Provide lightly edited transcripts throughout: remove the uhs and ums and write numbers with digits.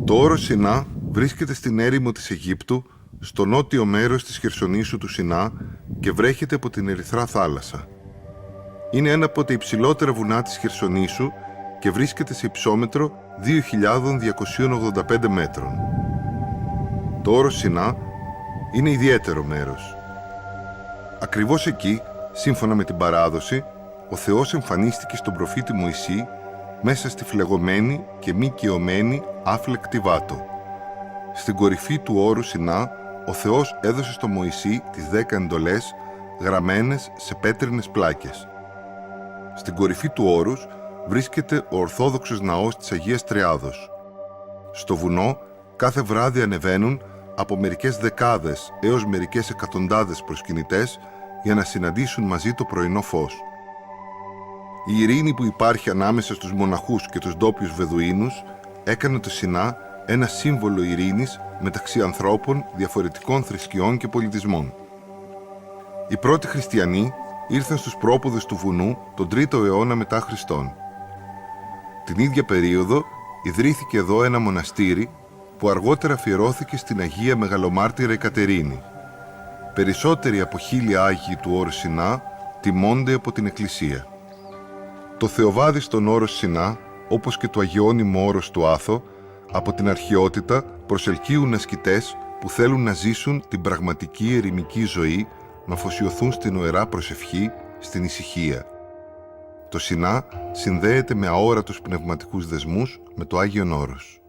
Το όρος Σινά βρίσκεται στην έρημο της Αιγύπτου, στο νότιο μέρος της Χερσονήσου του Σινά και βρέχεται από την Ερυθρά θάλασσα. Είναι ένα από τα υψηλότερα βουνά της Χερσονήσου και βρίσκεται σε υψόμετρο 2.285 μέτρων. Το όρος Σινά είναι ιδιαίτερο μέρος. Ακριβώς εκεί, σύμφωνα με την παράδοση, ο Θεός εμφανίστηκε στον προφήτη Μωυσή μέσα στη φλεγωμένη και μη καιωμένη άφλεκτη βάτο. Στην κορυφή του όρου Σινά, ο Θεός έδωσε στο Μωυσή τις 10 εντολές γραμμένες σε πέτρινες πλάκες. Στην κορυφή του όρους βρίσκεται ο Ορθόδοξος Ναός της Αγίας Τριάδος. Στο βουνό κάθε βράδυ ανεβαίνουν από μερικές δεκάδες έως μερικές εκατοντάδες προσκυνητές για να συναντήσουν μαζί το πρωινό φως. Η ειρήνη που υπάρχει ανάμεσα στους μοναχούς και τους ντόπιους Βεδουίνους έκανε το Σινά ένα σύμβολο ειρήνης μεταξύ ανθρώπων διαφορετικών θρησκειών και πολιτισμών. Οι πρώτοι χριστιανοί ήρθαν στους πρόποδες του βουνού τον 3ο αιώνα μετά Χριστόν. Την ίδια περίοδο ιδρύθηκε εδώ ένα μοναστήρι που αργότερα αφιερώθηκε στην Αγία Μεγαλομάρτυρα Εκατερίνη. Περισσότεροι από 1000 Άγιοι του όρου Σινά τιμώνται από την Εκκλησία. Το Θεοβάδι στον όρο Σινά, όπως και το αγιώνυμο όρος του Άθο, από την αρχαιότητα προσελκύουν ασκητές που θέλουν να ζήσουν την πραγματική ερημική ζωή, να αφοσιωθούν στην οερά προσευχή, στην ησυχία. Το Σινά συνδέεται με αόρατους πνευματικούς δεσμούς με το Άγιον Όρος.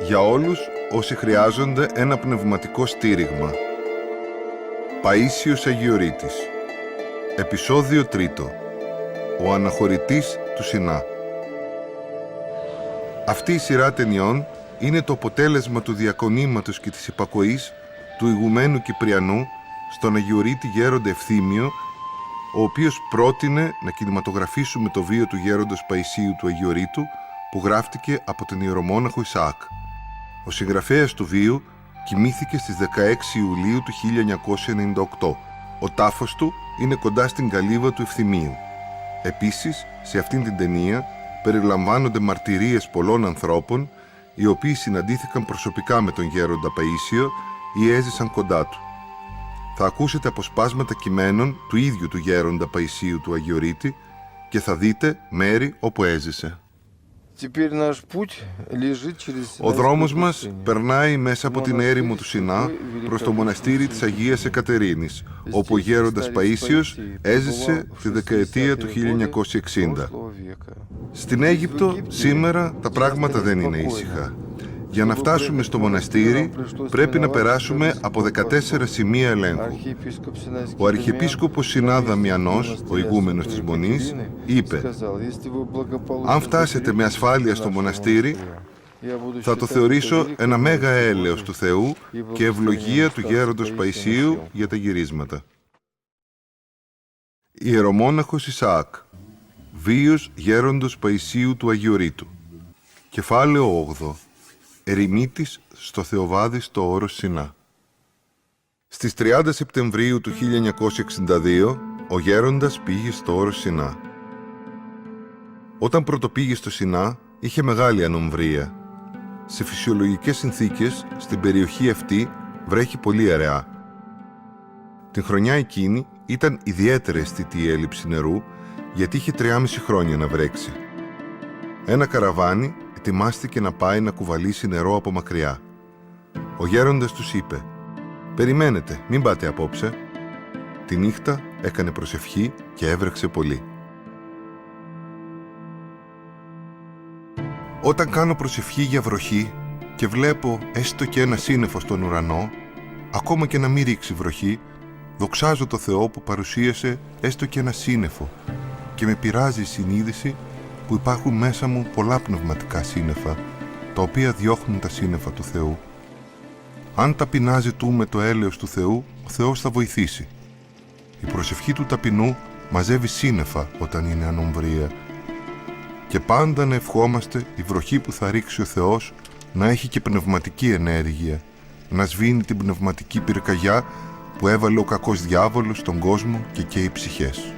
Για όλους όσοι χρειάζονται ένα πνευματικό στήριγμα. Παΐσιος Αγιορείτης. Επεισόδιο 3. Ο αναχωρητής του Σινά. Αυτή η σειρά ταινιών είναι το αποτέλεσμα του διακονήματος και της υπακοής του ηγουμένου Κυπριανού στον Αγιορείτη Γέροντα Ευθύμιο, ο οποίος πρότεινε να κινηματογραφήσουμε το βίο του γέροντος Παϊσίου του Αγιορείτου, που γράφτηκε από τον ιερομόναχο Ισαάκ. Ο συγγραφέας του βίου κοιμήθηκε στις 16 Ιουλίου του 1998. Ο τάφος του είναι κοντά στην καλύβα του Ευθυμίου. Επίσης, σε αυτήν την ταινία περιλαμβάνονται μαρτυρίες πολλών ανθρώπων, οι οποίοι συναντήθηκαν προσωπικά με τον γέροντα Παΐσιο ή έζησαν κοντά του. Θα ακούσετε αποσπάσματα κειμένων του ίδιου του γέροντα Παϊσίου του Αγιορείτη και θα δείτε μέρη όπου έζησε. Ο δρόμος μας περνάει μέσα από την έρημο του Σινά προς το μοναστήρι της Αγίας Εκατερίνης, όπου ο γέροντας Παΐσιος έζησε τη δεκαετία του 1960. Στην Αίγυπτο σήμερα τα πράγματα δεν είναι ήσυχα. Για να φτάσουμε στο μοναστήρι πρέπει να περάσουμε από 14 σημεία ελέγχου. Ο Αρχιεπίσκοπος Σινά Δαμιανός, ο ηγούμενος της Μονής, είπε: «Αν φτάσετε με ασφάλεια στο μοναστήρι, θα το θεωρήσω ένα μέγα έλεος του Θεού και ευλογία του γέροντος Παϊσίου για τα γυρίσματα». Ιερομόναχος Ισαάκ. Βίος γέροντος Παϊσίου του Αγιορείτου. Κεφάλαιο 8. Ερημίτης στο Θεοβάδι στο όρος Σινά. Στις 30 Σεπτεμβρίου του 1962, ο γέροντας πήγε στο όρος Σινά. Όταν πρωτοπήγε στο Σινά, είχε μεγάλη ανομβρία. Σε φυσιολογικές συνθήκες, στην περιοχή αυτή βρέχει πολύ αραιά. Την χρονιά εκείνη ήταν ιδιαίτερα αισθητή η έλλειψη νερού, γιατί είχε 3,5 χρόνια να βρέξει. Ένα καραβάνι ετοιμάστηκε να πάει να κουβαλήσει νερό από μακριά. Ο γέροντας τους είπε: «Περιμένετε, μην πάτε απόψε». Τη νύχτα έκανε προσευχή και έβρεξε πολύ. Όταν κάνω προσευχή για βροχή και βλέπω έστω και ένα σύννεφο στον ουρανό, ακόμα και να μην ρίξει βροχή, δοξάζω το Θεό που παρουσίασε έστω και ένα σύννεφο και με πειράζει η συνείδηση που υπάρχουν μέσα μου πολλά πνευματικά σύννεφα, τα οποία διώχνουν τα σύννεφα του Θεού. Αν ταπεινά ζητούμε το έλεος του Θεού, ο Θεός θα βοηθήσει. Η προσευχή του ταπεινού μαζεύει σύννεφα όταν είναι ανομβρία. Και πάντα να ευχόμαστε η βροχή που θα ρίξει ο Θεός να έχει και πνευματική ενέργεια, να σβήνει την πνευματική πυρκαγιά που έβαλε ο κακός διάβολος στον κόσμο και καίει ψυχές.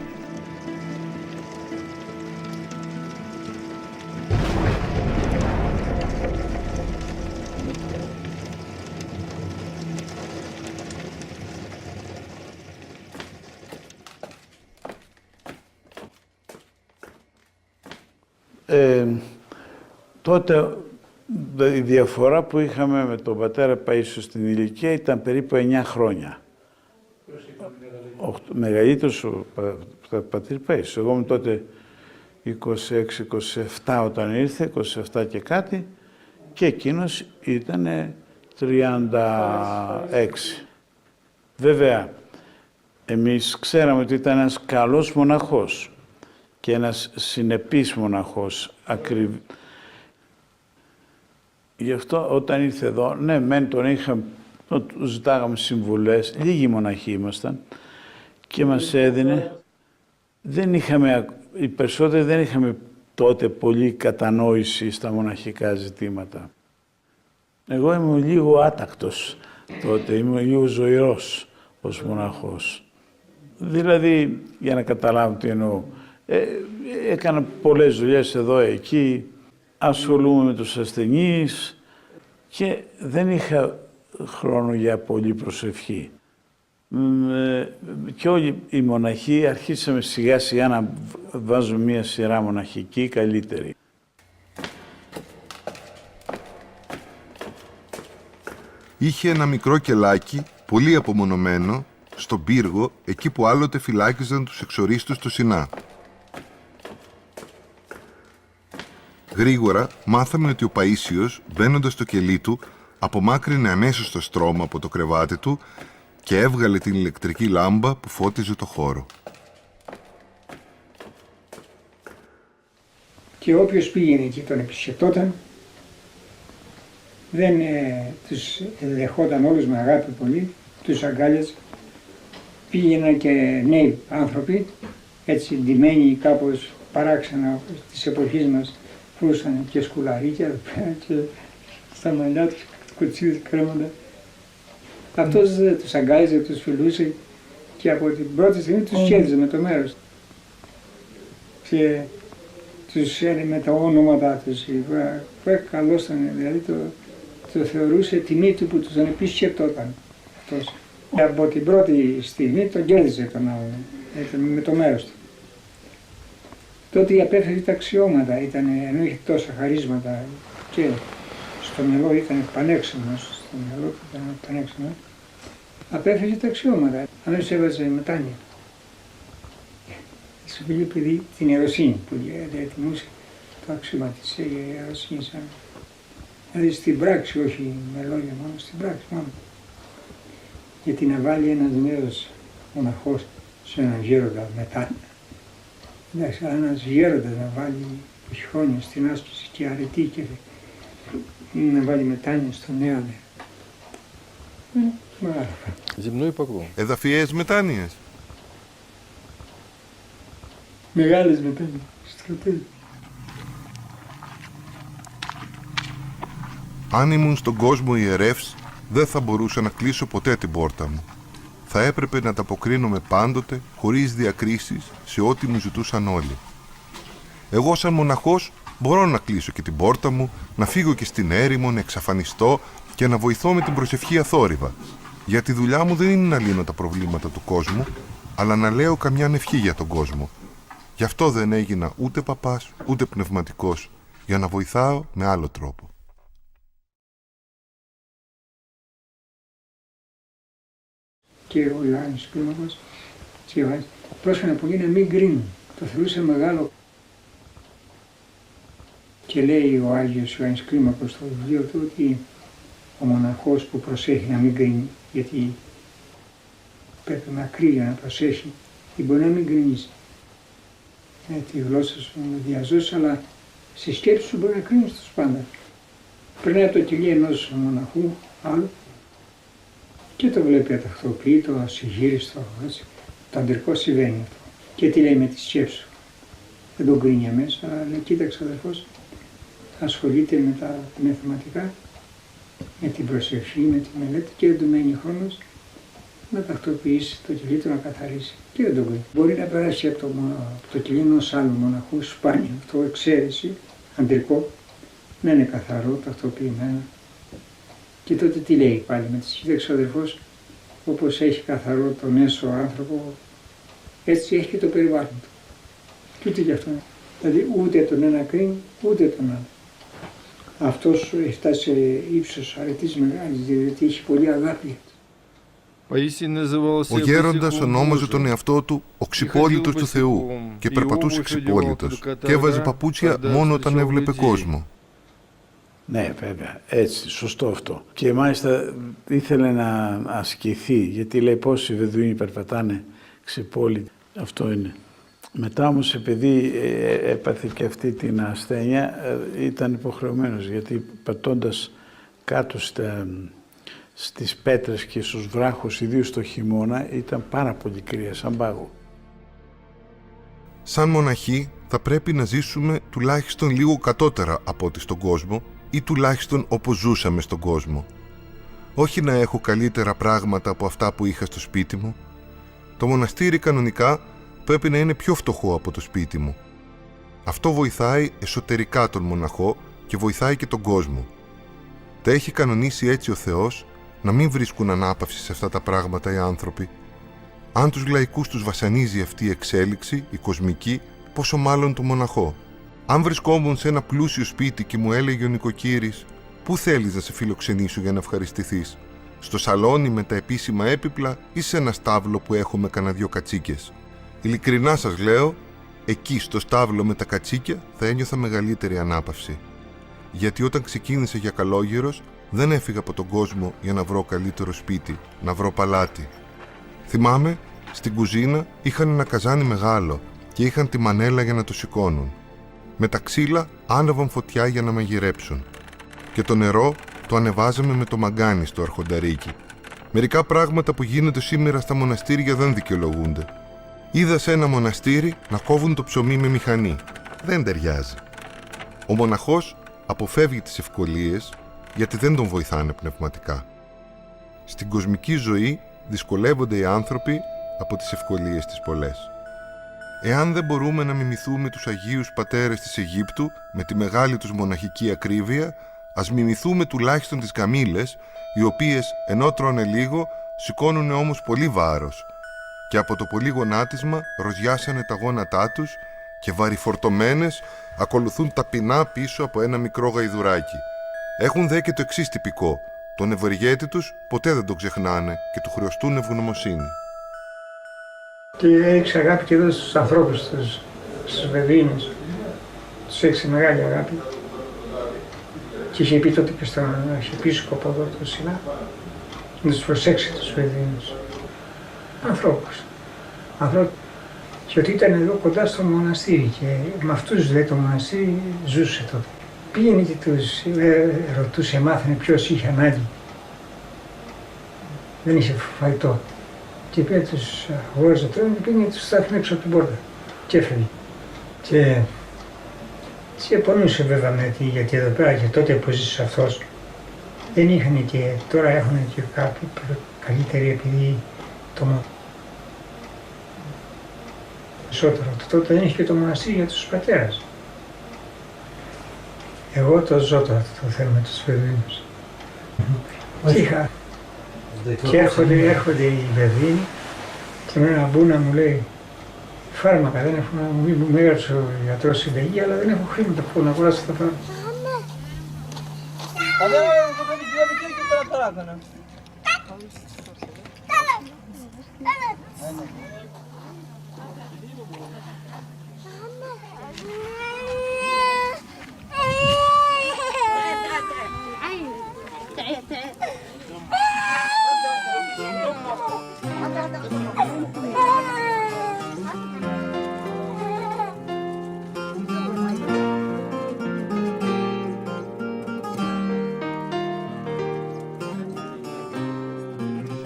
Τότε η διαφορά που είχαμε με τον πατέρα Παΐσιο στην ηλικία ήταν περίπου 9 χρόνια. Μεγαλύτερος ο πατήρ Παΐσιο. Εγώ ήμουν τότε 26-27 όταν ήρθε, 27 και κάτι, και εκείνος ήταν 36. Βέβαια, εμείς ξέραμε ότι ήταν ένας καλός μοναχός και ένας συνεπής μοναχός, Γι' αυτό όταν ήρθε εδώ, ναι, μεν τον είχαμε, του ζητάγαμε συμβουλές, λίγοι μοναχοί ήμασταν και μας έδινε. Οι περισσότεροι δεν είχαμε τότε πολύ κατανόηση στα μοναχικά ζητήματα. Εγώ ήμουν λίγο άτακτος τότε, ήμουν λίγο ζωηρός ως μοναχός. Δηλαδή, για να καταλάβω τι εννοώ, έκανα πολλές δουλειές εδώ, εκεί, ασχολούμαι με τους ασθενείς και δεν είχα χρόνο για πολλή προσευχή. Και όλοι οι μοναχοί αρχίσαμε σιγά σιγά να βάζουμε μία σειρά μοναχική καλύτερη. Είχε ένα μικρό κελάκι, πολύ απομονωμένο, στον πύργο, εκεί που άλλοτε φυλάκιζαν τους εξορίστους του Σινά. Γρήγορα μάθαμε ότι ο Παΐσιος, μπαίνοντας στο κελί του, απομάκρυνε αμέσως το στρώμα από το κρεβάτι του και έβγαλε την ηλεκτρική λάμπα που φώτιζε το χώρο. Και όποιος πήγαινε εκεί τον επισκεπτόταν, δεν τους δεχόταν όλους με αγάπη πολύ, τους αγκάλιαζε. Πήγαιναν και νέοι άνθρωποι, έτσι ντυμένοι κάπως παράξενα της εποχής μας, φορούσαν και σκουλαρίκια και στα μαλλιά τους κουτσίδες κρέμοντα. Αυτός τους αγκάλιζε, τους φιλούσε και από την πρώτη στιγμή τους κέρδιζε με το μέρος. Και τους έλεγε με τα ονόματά τους. Καλός ήταν, δηλαδή το θεωρούσε τιμή του που τους επισκεπτόταν αυτός. Από την πρώτη στιγμή τον κέρδιζε τον άλλον, με το μέρος του. Τότε απέφερε τα αξιώματα, ενώ είχε τόσα χαρίσματα και στο μυαλό ήταν πανέξυπνος, στο μυαλό του ήταν πανέξυπνος, απέφερε τα αξιώματα, αμέσως έβαζε μετάνοια. Στο παιδί την ιεροσύνη που διατιμούσε το αξίωμα της ιεροσύνης. Δηλαδή στην πράξη, όχι με λόγια μόνο, στην πράξη μόνο. Γιατί να βάλει ένας νέος μοναχός σε έναν γέροντα μετάνοια. Εντάξει, αλλά ένας γέροντας να βάλει χρόνια στην άσκηση και αρετή και να βάλει μετάνοια στον νέο. Земной поклон. Εδαφιές μετάνοιες. Μεγάλες μετάνοια, στρατές. Αν ήμουν στον κόσμο ιερεύς, δεν θα μπορούσα να κλείσω ποτέ την πόρτα μου. Θα έπρεπε να ανταποκρίνομαι πάντοτε, χωρίς διακρίσεις, σε ό,τι μου ζητούσαν όλοι. Εγώ σαν μοναχός μπορώ να κλείσω και την πόρτα μου, να φύγω και στην έρημο, να εξαφανιστώ και να βοηθώ με την προσευχή αθόρυβα. Για τη δουλειά μου δεν είναι να λύνω τα προβλήματα του κόσμου, αλλά να λέω καμιά ευχή για τον κόσμο. Γι' αυτό δεν έγινα ούτε παπάς, ούτε πνευματικός, για να βοηθάω με άλλο τρόπο. Και ο Ιωάννης Κλίμακος και ο Ιωάννης πρόσφανε πολύ να μην κρίνουν. Το θεωρούσε μεγάλο. Και λέει ο Άγιος Ιωάννης Κλίμακος στο βιβλίο του ότι ο μοναχός που προσέχει να μην κρίνει, γιατί πρέπει με ακρίβεια να προσέχει, ή μπορεί να μην κρίνεις με τη γλώσσα σου, να διαζώσεις, αλλά στη σκέψη σου μπορεί να κρίνεις τους πάντα. Περνάει από το κελί ενός μοναχού άλλου και το βλέπει ατακτοποιητό, ασυγύριστο, το αντρικό συμβαίνει αυτό. Και τι λέει με τη σκέψη σου. Δεν τον κρίνει αμέσως, αλλά λέει, κοίταξε αδερφός, ασχολείται με τα μαθηματικά, με την προσευχή, με τη μελέτη και δεν του μένει χρόνος να τακτοποιήσει το κελί του, να καθαρίσει. Και δεν τον κρίνει. Μπορεί να περάσει από το κελί ενός άλλου μοναχού, σπάνιο, αυτό εξαίρεση, αντρικό, να είναι καθαρό, τακτοποιημένο. Και τότε τι λέει πάλι με τη κοίταξε ο αδερφός, όπως έχει καθαρό τον έσω άνθρωπο, έτσι έχει και το περιβάλλον του. Και ούτε γι' αυτό Δηλαδή ούτε τον ένα κρίνει, ούτε τον άλλο. Αυτός έχει φτάσει σε ύψος αρετής μεγάλης, γιατί έχει πολύ αγάπη. Ο γέροντας ονόμαζε τον εαυτό του ο ξυπόλυτος του Θεού και περπατούσε ξυπόλυτος και έβαζε παπούτσια μόνο όταν έβλεπε κόσμο. Ναι, βέβαια, έτσι, σωστό αυτό. Και μάλιστα ήθελε να ασκηθεί, γιατί λέει πόσοι Βεδουίνοι περπατάνε ξυπόλυτοι. Αυτό είναι. Μετά όμως, επειδή έπαθε και αυτή την ασθένεια, ήταν υποχρεωμένος, γιατί πατώντας κάτω στις πέτρες και στους βράχους, ιδίως το χειμώνα, ήταν πάρα πολύ κρύα, σαν πάγο. Σαν μοναχοί θα πρέπει να ζήσουμε τουλάχιστον λίγο κατώτερα από ό,τι στον κόσμο ή τουλάχιστον όπως ζούσαμε στον κόσμο. Όχι να έχω καλύτερα πράγματα από αυτά που είχα στο σπίτι μου. Το μοναστήρι κανονικά πρέπει να είναι πιο φτωχό από το σπίτι μου. Αυτό βοηθάει εσωτερικά τον μοναχό και βοηθάει και τον κόσμο. Τα έχει κανονίσει έτσι ο Θεός να μην βρίσκουν ανάπαυση σε αυτά τα πράγματα οι άνθρωποι. Αν τους λαϊκούς τους βασανίζει αυτή η εξέλιξη, η κοσμική, πόσο μάλλον το μοναχό. Αν βρισκόμουν σε ένα πλούσιο σπίτι και μου έλεγε ο νοικοκύρης «Πού θέλεις να σε φιλοξενήσω για να ευχαριστηθείς, στο σαλόνι με τα επίσημα έπιπλα ή σε ένα στάβλο που έχω με κανένα δυο κατσίκες?» Ειλικρινά σας λέω, εκεί στο στάβλο με τα κατσίκια θα ένιωθα μεγαλύτερη ανάπαυση. Γιατί όταν ξεκίνησα για καλόγερος, δεν έφυγα από τον κόσμο για να βρω καλύτερο σπίτι, να βρω παλάτι. Θυμάμαι, στην κουζίνα είχαν ένα καζάνι μεγάλο και είχαν τη μανέλα για να το σηκώνουν. Με τα ξύλα άναβαν φωτιά για να μαγειρέψουν. Και το νερό το ανεβάζαμε με το μαγκάνι στο αρχονταρίκι. Μερικά πράγματα που γίνονται σήμερα στα μοναστήρια δεν δικαιολογούνται. Είδα σε ένα μοναστήρι να κόβουν το ψωμί με μηχανή. Δεν ταιριάζει. Ο μοναχός αποφεύγει τις ευκολίες γιατί δεν τον βοηθάνε πνευματικά. Στην κοσμική ζωή δυσκολεύονται οι άνθρωποι από τις ευκολίες τις πολλές. Εάν δεν μπορούμε να μιμηθούμε τους Αγίους Πατέρες της Αιγύπτου με τη μεγάλη τους μοναχική ακρίβεια, ας μιμηθούμε τουλάχιστον τις καμήλες, οι οποίες ενώ τρώνε λίγο, σηκώνουν όμως πολύ βάρος και από το πολύ γονάτισμα ροζιάσανε τα γόνατά τους και βαρυφορτωμένες ακολουθούν ταπεινά πίσω από ένα μικρό γαϊδουράκι. Έχουν δε και το εξής τυπικό: τον ευεργέτη τους ποτέ δεν τον ξεχνάνε και του χρεωστούν ευγνωμοσύνη. Και έδειξε αγάπη και εδώ στους ανθρώπους, στους Βεδουίνους. Τους έδειξε μεγάλη αγάπη. Και είχε πει τότε και στον αρχιεπίσκοπο εδώ του Σιλά να τους προσέξει τους Βεδουίνους. Ανθρώπους. Και ότι ήταν εδώ κοντά στο μοναστήρι και με αυτούς δε το μοναστήρι ζούσε τότε. Πήγαινε και τους ρωτούσε, μάθαινε ποιος είχε ανάγκη. Δεν είχε φαγητό. Και πήρε τους αγόραζε τρώνε και πήγαινε και τους στάθμιε έξω από την πόρτα. Και έφερε. Και πονούσε βέβαια γιατί εδώ πέρα και τότε που ζήσε αυτός δεν είχαν και τώρα έχουν και κάποιοι καλύτεροι επειδή το περισσότερο. Τότε δεν είχε και το μοναστήρι για τους πατέρας. Εγώ το ζω τώρα το θέμα με τους Βεδουίνους. Και έρχονται οι Βεδουίνοι και με ένα μπούνα μου λέει φάρμακα, δεν έχω να μου έγραψε ο γιατρός συνταγή, αλλά δεν έχω χρήματα που να αγοράσω τα φάρμακα.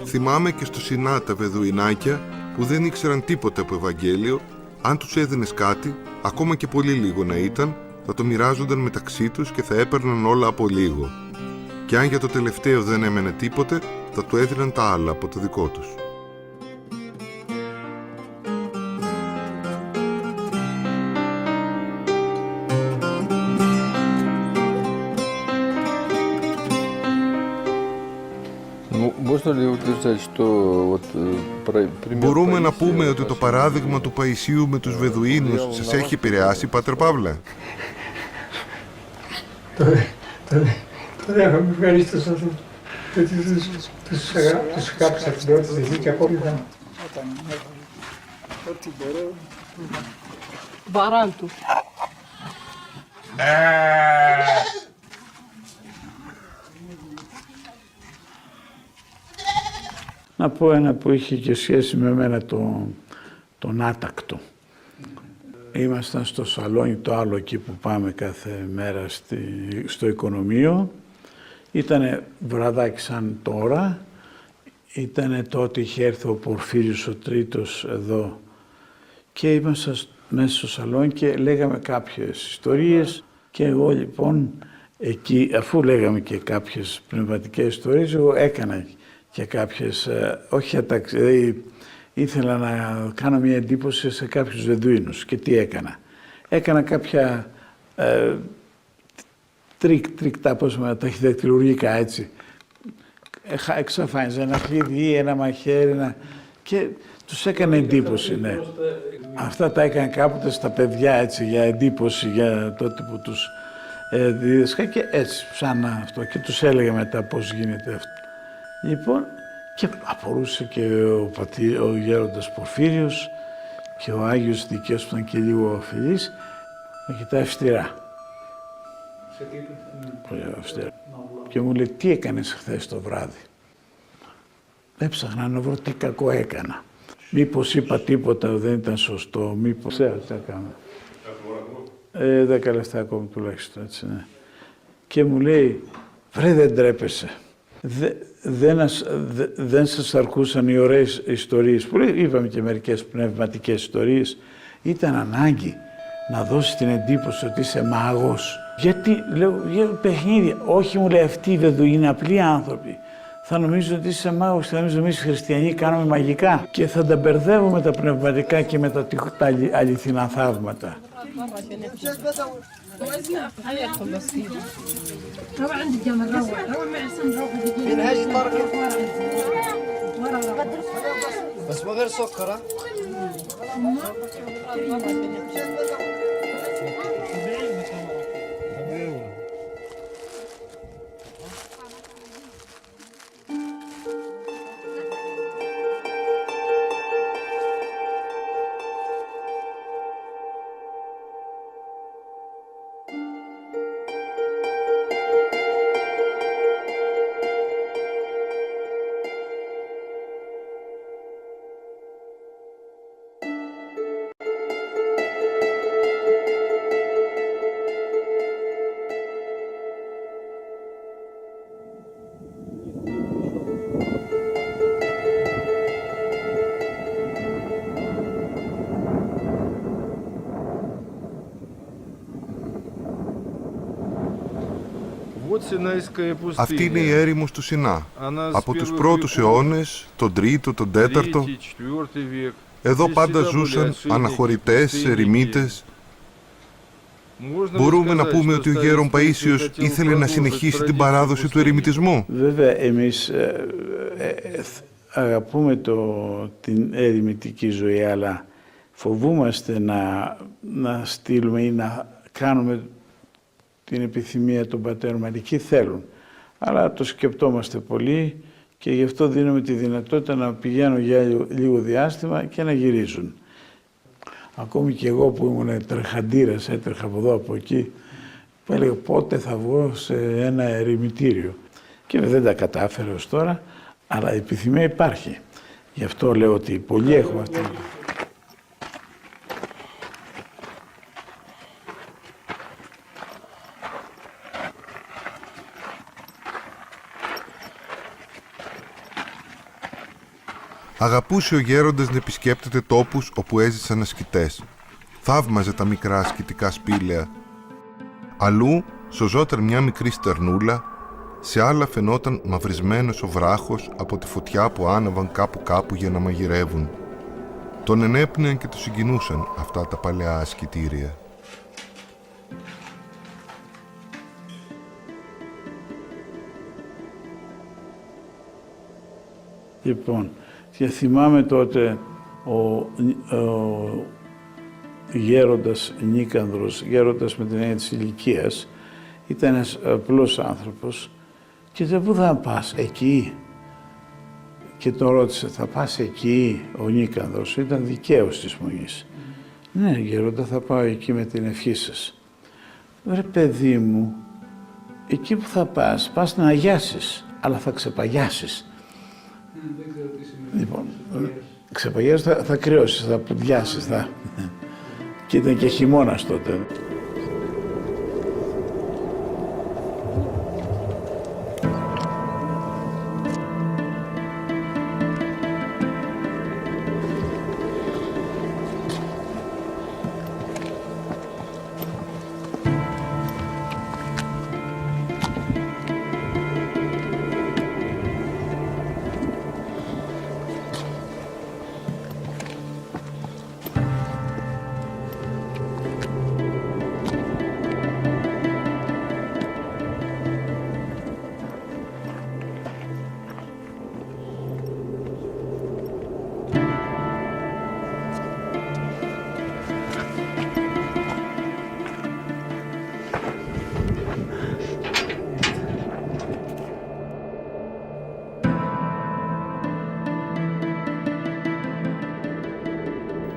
Θυμάμαι και στο Σινά τα Βεδουινάκια που δεν ήξεραν τίποτα από Ευαγγέλιο, αν τους έδινες κάτι, ακόμα και πολύ λίγο να ήταν, θα το μοιράζονταν μεταξύ τους και θα έπαιρναν όλα από λίγο. Και αν για το τελευταίο δεν έμενε τίποτε, θα του έδιναν τα άλλα από το δικό τους. Можно ли утверждать, что вот пример Μπορούμε να Паисия πούμε ότι вас το παράδειγμα του Παϊσίου με τους Βεδουίνους σας έχει επηρεάσει, Πάτερ Παύλε? Το δέχομαι, ευχαριστώ σας. Τους χάψα την πρώτη στιγμή και ακόμη θα... Ό,τι μπορώ... Βαράν του. Να πω ένα που είχε και σχέση με μένα τον άτακτο. Ήμασταν στο σαλόνι το άλλο εκεί που πάμε κάθε μέρα στο οικονομείο. Ήτανε βραδάκι σαν τώρα. Ήτανε τότε είχε έρθει ο Πορφύριος ο Τρίτος εδώ και ήμασταν μέσα στο σαλόνι και λέγαμε κάποιες ιστορίες και εγώ λοιπόν εκεί, αφού λέγαμε και κάποιες πνευματικές ιστορίες, εγώ έκανα και κάποιες, όχι δηλαδή ήθελα να κάνω μια εντύπωση σε κάποιους Βεδουίνους. Και τι έκανα? Έκανα κάποια τρικτά, πώς με ταχυδακτηλουργικά έτσι. Εξαφάνιζα ένα κλειδί, ένα μαχαίρι, και τους έκανε εντύπωση, ναι. Αυτά τα έκανα κάποτε στα παιδιά έτσι, για εντύπωση, για τότε που τους δίδασκα και έτσι, σαν αυτό. Και τους έλεγα μετά πώς γίνεται αυτό. Λοιπόν, και απορούσε και ο γέροντας Πορφύριος και ο Άγιος Δικαίος που ήταν και λίγο αφιλής, με κοιτάει αυστηρά. Πολύ αυστηρά. Και μου λέει, τι έκανες χθες το βράδυ? Έψαχνα να βρω τι κακό έκανα. Μήπως είπα τίποτα, δεν ήταν σωστό, μήπως... Ξέρω τι έκανα. 10 λεπτά ακόμη τουλάχιστον, έτσι, ναι. Και μου λέει, βρε δεν τρέπεσαι. Δεν σας αρκούσαν οι ωραίες ιστορίες, που είπαμε και μερικές πνευματικές ιστορίες. Ήταν ανάγκη να δώσει την εντύπωση ότι είσαι μάγος. Γιατί, λέω, για παιχνίδια. Όχι, μου λέει, αυτοί οι Βεδουίνοι είναι απλοί άνθρωποι. Θα νομίζω ότι είσαι μάγος και θα νομίζω εμείς οι χριστιανοί κάνουμε μαγικά. Και θα τα μπερδεύουμε τα πνευματικά και με τα αληθινά θαύματα. بس من غير سكر ها؟ Αυτή είναι η έρημος του Σινά. Από τους πρώτους αιώνες, τον Τρίτο, τον Τέταρτο, εδώ πάντα ζούσαν αναχωρητές, ερημίτες. Μπορούμε να πούμε ότι ο γέρον Παΐσιος ήθελε να συνεχίσει την παράδοση του ερημιτισμού. Βέβαια, εμείς αγαπούμε την ερημιτική ζωή, αλλά φοβούμαστε να στείλουμε ή να κάνουμε την επιθυμία των πατέρων. Μερικοί θέλουν, αλλά το σκεπτόμαστε πολύ και γι' αυτό δίνουμε τη δυνατότητα να πηγαίνουν για λίγο διάστημα και να γυρίζουν. Ακόμη και εγώ που ήμουν τρεχαντήρας, έτρεχα από εδώ από εκεί, που έλεγα πότε θα βγω σε ένα ερημιτήριο. Και δεν τα κατάφερε ως τώρα, αλλά η επιθυμία υπάρχει. Γι' αυτό λέω ότι πολλοί έχουμε αυτή. Αγαπούσε ο γέροντας να επισκέπτεται τόπους όπου έζησαν ασκητές. Θαύμαζε τα μικρά ασκητικά σπήλαια. Αλλού σωζόταν μια μικρή στερνούλα, σε άλλα φαινόταν μαυρισμένος ο βράχος από τη φωτιά που άναβαν κάπου για να μαγειρεύουν. Τον ενέπνεαν και τον συγκινούσαν αυτά τα παλαιά ασκητήρια. Λοιπόν, και θυμάμαι τότε ο γέροντας Νίκανδρος, γέροντας με την έννοια της ηλικίας, ήταν ένας απλός άνθρωπος και zei πού θα πας, εκεί. Και τον ρώτησε, θα πας εκεί, ο Νίκανδρος, ήταν δικαίος της Μονής. Ναι, γέροντα, θα πάω εκεί με την ευχή σας. Ρε παιδί μου, εκεί που θα πας, πας να αγιάσεις, αλλά θα ξεπαγιάσεις. Δεν ξέρω τι σημαίνει. Λοιπόν, ξεπαγιάσεις, θα κρυώσεις, θα πουδιάσεις, θα... Και ήταν και χειμώνας τότε.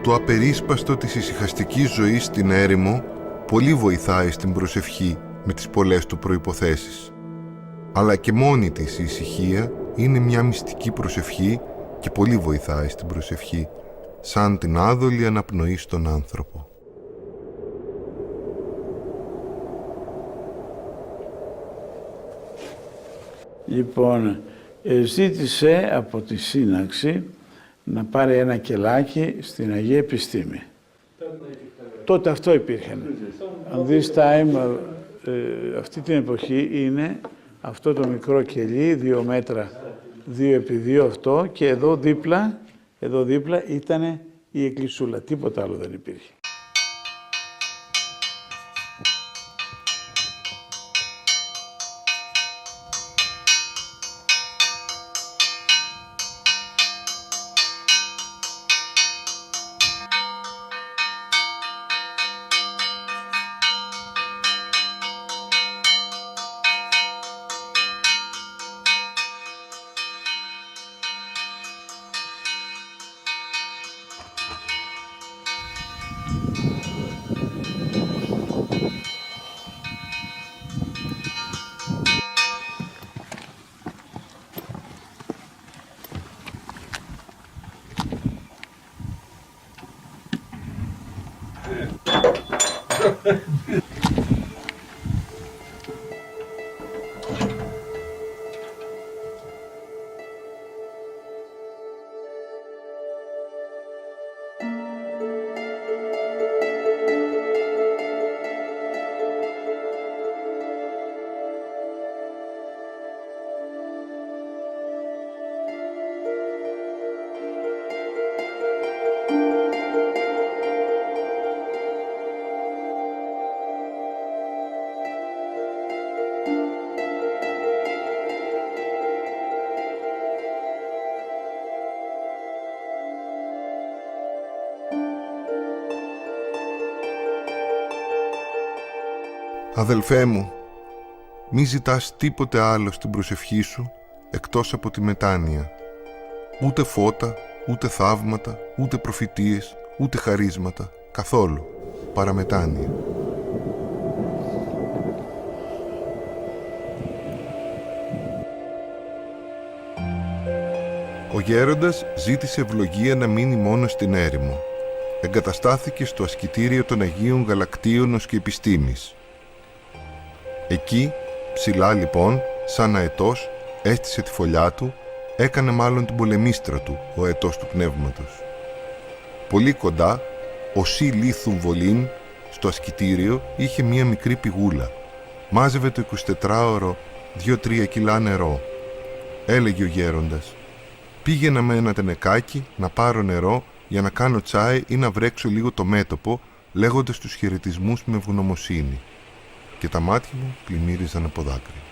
Το απερίσπαστο της ησυχαστικής ζωής στην έρημο πολύ βοηθάει στην προσευχή με τις πολλές του προϋποθέσεις. Αλλά και μόνη της η ησυχία είναι μια μυστική προσευχή και πολύ βοηθάει στην προσευχή, σαν την άδολη αναπνοή στον άνθρωπο. Λοιπόν, ζήτησε από τη σύναξη να πάρει ένα κελάκι στην Αγία Επιστήμη. Τότε αυτό υπήρχε. Αν δεις αυτή την εποχή είναι αυτό το μικρό κελί, 2 μέτρα, 2 επί 2 αυτό, και εδώ δίπλα ήταν η εκκλησούλα. Τίποτα άλλο δεν υπήρχε. Αδελφέ μου, μη ζητάς τίποτε άλλο στην προσευχή σου εκτός από τη μετάνοια. Ούτε φώτα, ούτε θαύματα, ούτε προφητείες, ούτε χαρίσματα, καθόλου, παρά μετάνοια. Ο γέροντας ζήτησε ευλογία να μείνει μόνο στην έρημο. Εγκαταστάθηκε στο ασκητήριο των Αγίων Γαλακτίωνος και Επιστήμης. Εκεί, ψηλά λοιπόν, σαν αετός, έστησε τη φωλιά του, έκανε μάλλον την πολεμίστρα του, ο αετός του πνεύματος. Πολύ κοντά, ο Σι Λίθου Βολίν, στο ασκητήριο, είχε μία μικρή πηγούλα. Μάζευε το 24ωρο 2-3 κιλά νερό. Έλεγε ο γέροντας, πήγαινα με ένα τενεκάκι να πάρω νερό για να κάνω τσάι ή να βρέξω λίγο το μέτωπο, λέγοντας τους χαιρετισμούς με ευγνωμοσύνη. Και τα μάτια μου πλημμύριζαν από δάκρυα.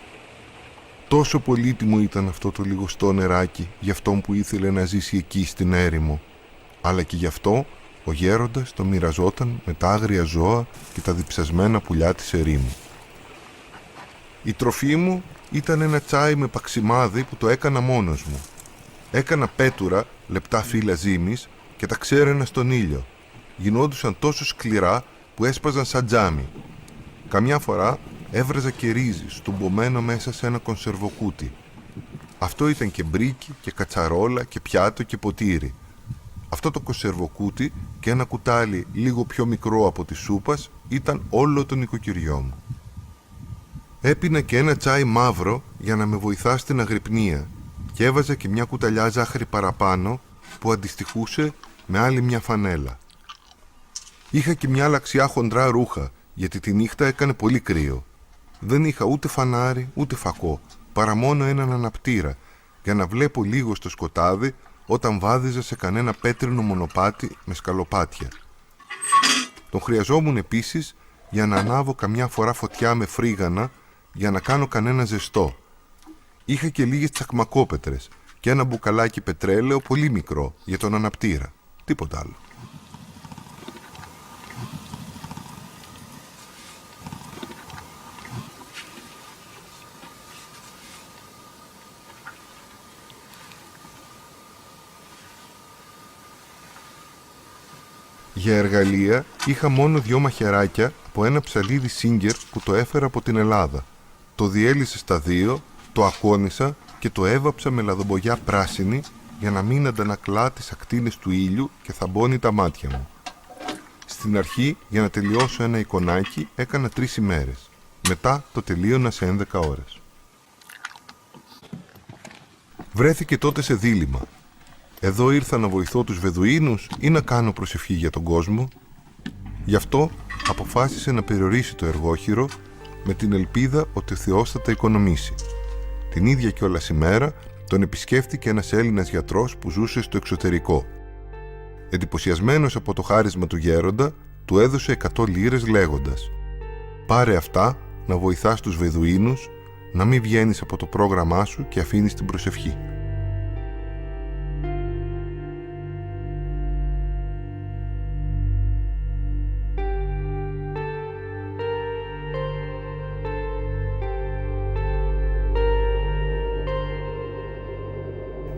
Τόσο πολύτιμο ήταν αυτό το λιγοστό νεράκι για αυτόν που ήθελε να ζήσει εκεί στην έρημο. Αλλά και γι' αυτό ο γέροντας το μοιραζόταν με τα άγρια ζώα και τα διψασμένα πουλιά της ερήμου. Η τροφή μου ήταν ένα τσάι με παξιμάδι που το έκανα μόνος μου. Έκανα πέτουρα, λεπτά φύλλα ζύμης και τα ξέραινα στον ήλιο. Γινόντουσαν τόσο σκληρά που έσπαζαν σαν τζάμι. Καμιά φορά έβραζα και ρύζι στουμπωμένο μέσα σε ένα κονσερβοκούτι. Αυτό ήταν και μπρίκι και κατσαρόλα και πιάτο και ποτήρι. Αυτό το κονσερβοκούτι και ένα κουτάλι λίγο πιο μικρό από τη σούπας ήταν όλο το νοικοκυριό μου. Έπινα και ένα τσάι μαύρο για να με βοηθά στην αγρυπνία και έβαζα και μια κουταλιά ζάχαρη παραπάνω που αντιστοιχούσε με άλλη μια φανέλα. Είχα και μια λαξιά χοντρά ρούχα γιατί τη νύχτα έκανε πολύ κρύο. Δεν είχα ούτε φανάρι ούτε φακό, παρά μόνο έναν αναπτήρα για να βλέπω λίγο στο σκοτάδι όταν βάδιζα σε κανένα πέτρινο μονοπάτι με σκαλοπάτια. Τον χρειαζόμουν επίσης για να ανάβω καμιά φορά φωτιά με φρίγανα για να κάνω κανένα ζεστό. Είχα και λίγες τσακμακόπετρες και ένα μπουκαλάκι πετρέλαιο πολύ μικρό για τον αναπτήρα. Τίποτα άλλο. Για εργαλεία είχα μόνο 2 μαχαιράκια από ένα ψαλίδι Singer που το έφερα από την Ελλάδα. Το διέλυσα στα 2, το ακόνισα και το έβαψα με λαδομπογιά πράσινη για να μην αντανακλά τις ακτίνες του ήλιου και θαμπώνει τα μάτια μου. Στην αρχή, για να τελειώσω ένα εικονάκι, έκανα 3 ημέρες. Μετά το τελείωνα σε 11 ώρες. Βρέθηκε τότε σε δίλημμα. Εδώ ήρθα να βοηθώ τους Βεδουίνους ή να κάνω προσευχή για τον κόσμο. Γι' αυτό αποφάσισε να περιορίσει το εργόχειρο με την ελπίδα ότι ο Θεός θα τα οικονομήσει. Την ίδια κιόλας ημέρα τον επισκέφτηκε ένας Έλληνας γιατρός που ζούσε στο εξωτερικό. Εντυπωσιασμένος από το χάρισμα του γέροντα, του έδωσε 100 λίρες λέγοντας «Πάρε αυτά να βοηθάς τους Βεδουίνους, να μην βγαίνεις από το πρόγραμμά σου και αφήνεις την προσευχή».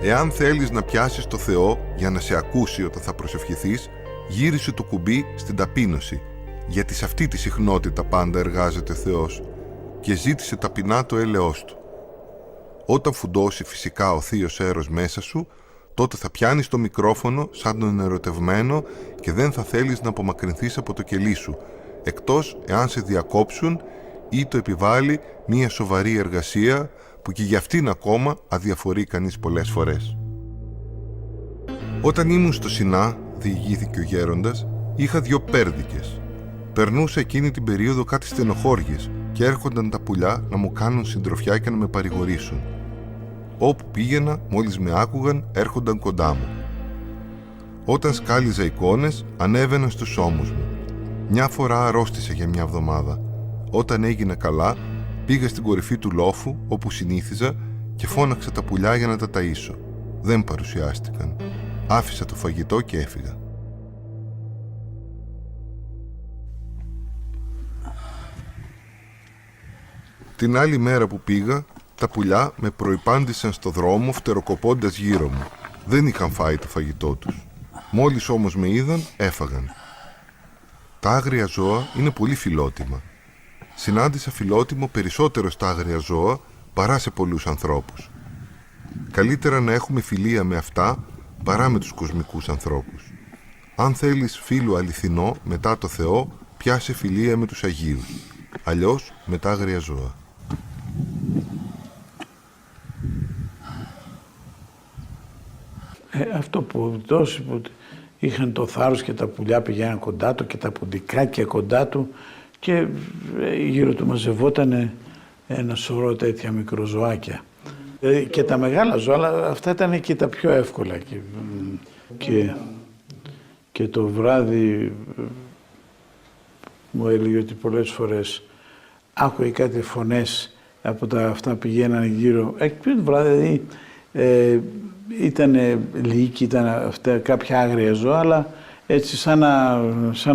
Εάν θέλεις να πιάσεις το Θεό για να σε ακούσει όταν θα προσευχηθείς, γύρισε το κουμπί στην ταπείνωση, γιατί σε αυτή τη συχνότητα πάντα εργάζεται ο Θεός, και ζήτησε ταπεινά το έλεος Του. Όταν φουντώσει φυσικά ο θείος έρος μέσα σου, τότε θα πιάνεις το μικρόφωνο σαν τον ερωτευμένο και δεν θα θέλεις να απομακρυνθείς από το κελί σου, εκτός εάν σε διακόψουν ή το επιβάλλει μία σοβαρή εργασία που και για αυτήν ακόμα αδιαφορεί κανείς πολλές φορές. Όταν ήμουν στο Σινά, διηγήθηκε ο γέροντας, είχα 2 πέρδικες. Περνούσα εκείνη την περίοδο κάτι στενοχώριες και έρχονταν τα πουλιά να μου κάνουν συντροφιά και να με παρηγορήσουν. Όπου πήγαινα, μόλις με άκουγαν, έρχονταν κοντά μου. Όταν σκάλιζα εικόνες, ανέβαιναν στους ώμους μου. Μια φορά αρρώστησα για μια εβδομάδα. Όταν έγινα καλά, πήγα στην κορυφή του λόφου, όπου συνήθιζα, και φώναξα τα πουλιά για να τα ταΐσω. Δεν παρουσιάστηκαν. Άφησα το φαγητό και έφυγα. Την άλλη μέρα που πήγα, τα πουλιά με προϋπάντησαν στο δρόμο φτεροκοπώντας γύρω μου. Δεν είχαν φάει το φαγητό τους. Μόλις όμως με είδαν, έφαγαν. Τα άγρια ζώα είναι πολύ φιλότιμα. Συνάντησα φιλότιμο περισσότερο στα άγρια ζώα παρά σε πολλούς ανθρώπους. Καλύτερα να έχουμε φιλία με αυτά παρά με τους κοσμικούς ανθρώπους. Αν θέλεις φίλο αληθινό μετά το Θεό, πιάσε φιλία με τους Αγίους. Αλλιώς με τα άγρια ζώα. Αυτό που τόσοι που είχαν το θάρρος και τα πουλιά πηγαίναν κοντά του και τα πουντικάκια κοντά του και γύρω του μαζευόταν ένα σωρό τέτοια μικροζωάκια. Και τα μεγάλα ζώα, αλλά αυτά ήταν και τα πιο εύκολα. Και το βράδυ μου έλεγε ότι πολλές φορές άκουγε κάτι φωνές από τα αυτά πηγαίνανε γύρω. Εκείνο το βράδυ ήταν λύκοι, ήταν αυτά, κάποια άγρια ζώα, αλλά έτσι σαν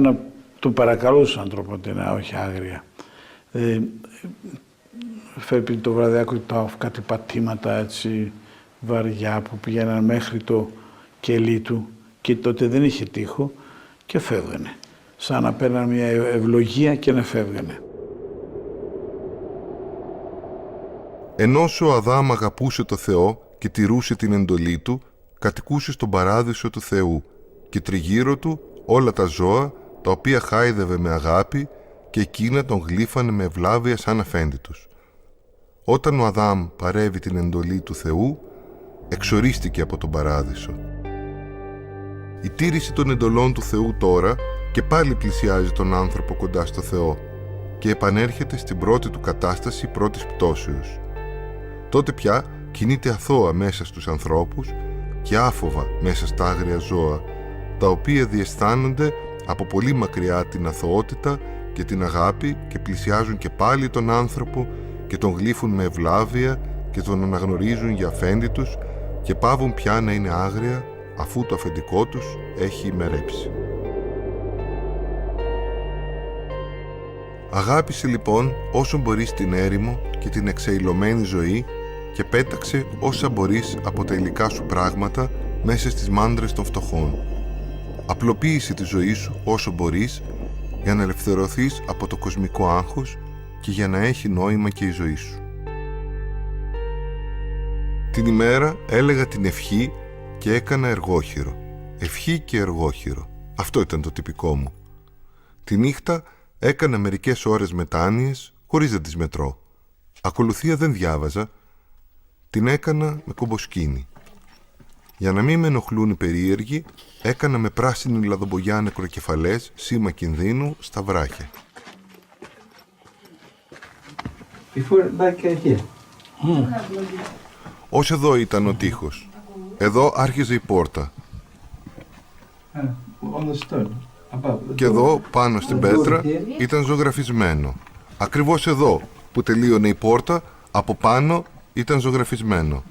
να το παρακαλούσαν τροποντινά, όχι άγρια. Φέρει το βραδιακό κάτι πατήματα έτσι βαριά που πηγαίναν μέχρι το κελί του και τότε δεν είχε τοίχο και φεύγανε. Σαν να παίρναν μια ευλογία και να φεύγανε. Ενός ο Αδάμ αγαπούσε το Θεό και τηρούσε την εντολή του, κατοικούσε στον παράδεισο του Θεού και τριγύρω του όλα τα ζώα τα οποία χάιδευε με αγάπη και εκείνα τον γλύφανε με ευλάβεια σαν αφέντη τους. Όταν ο Αδάμ παρέβη την εντολή του Θεού, εξορίστηκε από τον παράδεισο. Η τήρηση των εντολών του Θεού τώρα και πάλι πλησιάζει τον άνθρωπο κοντά στο Θεό και επανέρχεται στην πρώτη του κατάσταση πρώτης πτώσεως. Τότε πια κινείται αθώα μέσα στους ανθρώπους και άφοβα μέσα στα άγρια ζώα, τα οποία διαισθάνονται από πολύ μακριά την αθωότητα και την αγάπη και πλησιάζουν και πάλι τον άνθρωπο και τον γλύφουν με ευλάβεια και τον αναγνωρίζουν για αφέντη τους και πάβουν πια να είναι άγρια αφού το αφεντικό τους έχει ημερέψει. Αγάπησε λοιπόν όσο μπορείς την έρημο και την εξαηλωμένη ζωή και πέταξε όσα μπορείς από τα υλικά σου πράγματα μέσα στις μάντρες των φτωχών. Απλοποίησε τη ζωή σου όσο μπορείς για να ελευθερωθείς από το κοσμικό άγχος και για να έχει νόημα και η ζωή σου. Την ημέρα έλεγα την ευχή και έκανα εργόχειρο. Ευχή και εργόχειρο. Αυτό ήταν το τυπικό μου. Τη νύχτα έκανα μερικές ώρες μετάνοιες χωρίς να τις μετρώ. Ακολουθία δεν διάβαζα. Την έκανα με κομποσκίνη. Για να μην με ενοχλούν οι περίεργοι, έκανα με πράσινη λαδομπογιά νεκροκεφαλές σήμα κινδύνου στα βράχια. Ως εδώ ήταν ο τοίχος. Εδώ άρχιζε η πόρτα. Και εδώ πάνω στην πέτρα ήταν ζωγραφισμένο. Ακριβώς εδώ που τελείωνε η πόρτα, από πάνω ήταν ζωγραφισμένο.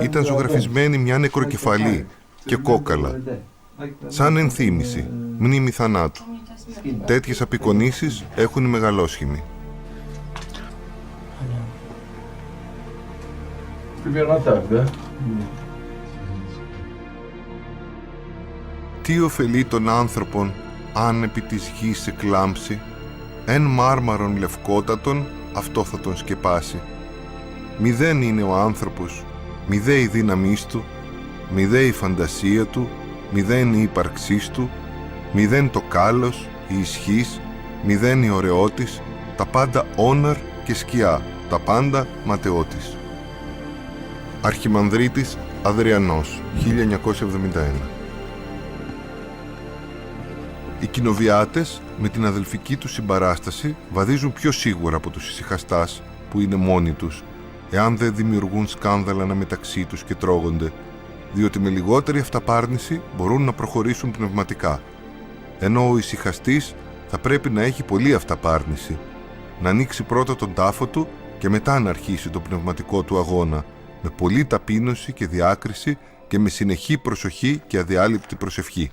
Ήταν ζωγραφισμένη μια νεκροκεφαλή και κόκαλα, σαν ενθύμηση, μνήμη θανάτου. Τέτοιες απεικονίσεις έχουν οι μεγαλόσχημοι. Τι ωφελεί τον άνθρωπον αν επί της γης εκλάμψει, εν μάρμαρον λευκότατον αυτό θα τον σκεπάσει. Μηδέν είναι ο άνθρωπος, μηδέ η δύναμής του, μηδέ η φαντασία του, μηδέν η ύπαρξής του, μηδέν το κάλος, η ισχύς, μηδέν η ωραιότης, τα πάντα όναρ και σκιά, τα πάντα ματαιότης. Αρχιμανδρίτης Αδριανός, 1971. Οι κοινοβιάτες με την αδελφική τους συμπαράσταση βαδίζουν πιο σίγουρα από τους ησυχαστάς που είναι μόνοι τους, εάν δεν δημιουργούν σκάνδαλα μεταξύ τους και τρώγονται, διότι με λιγότερη αυταπάρνηση μπορούν να προχωρήσουν πνευματικά, ενώ ο ησυχαστής θα πρέπει να έχει πολλή αυταπάρνηση, να ανοίξει πρώτα τον τάφο του και μετά να αρχίσει το πνευματικό του αγώνα, με πολλή ταπείνωση και διάκριση και με συνεχή προσοχή και αδιάλειπτη προσευχή.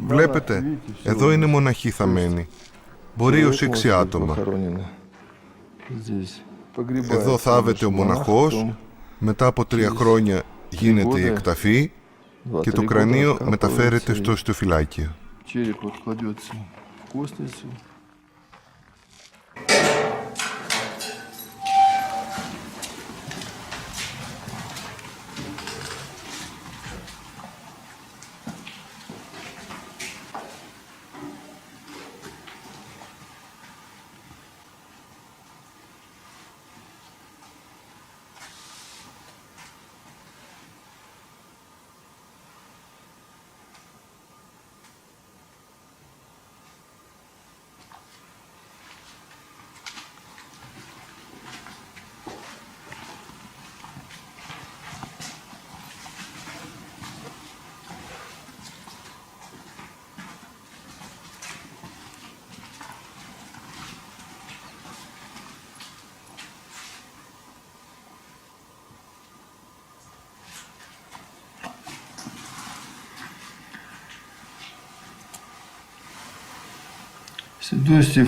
Βλέπετε, εδώ είναι μοναχοί θαμμένοι. Μπορεί ως 6 άτομα. Εδώ θάβεται ο μοναχός, μετά από 3 χρόνια γίνεται η εκταφή και το κρανίο μεταφέρεται στο οστεοφυλάκιο.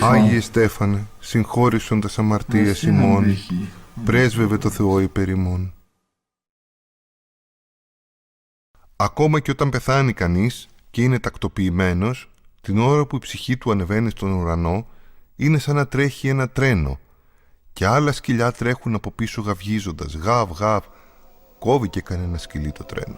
Άγιε Στέφανε, συγχώρησον τας αμαρτίας ημών, πρέσβευε το Θεό υπέρ ημών. Ακόμα και όταν πεθάνει κανείς και είναι τακτοποιημένος, την ώρα που η ψυχή του ανεβαίνει στον ουρανό, είναι σαν να τρέχει ένα τρένο και άλλα σκυλιά τρέχουν από πίσω γαυγίζοντας, γαβ, γαβ, κόβει και κανένα σκυλί το τρένο.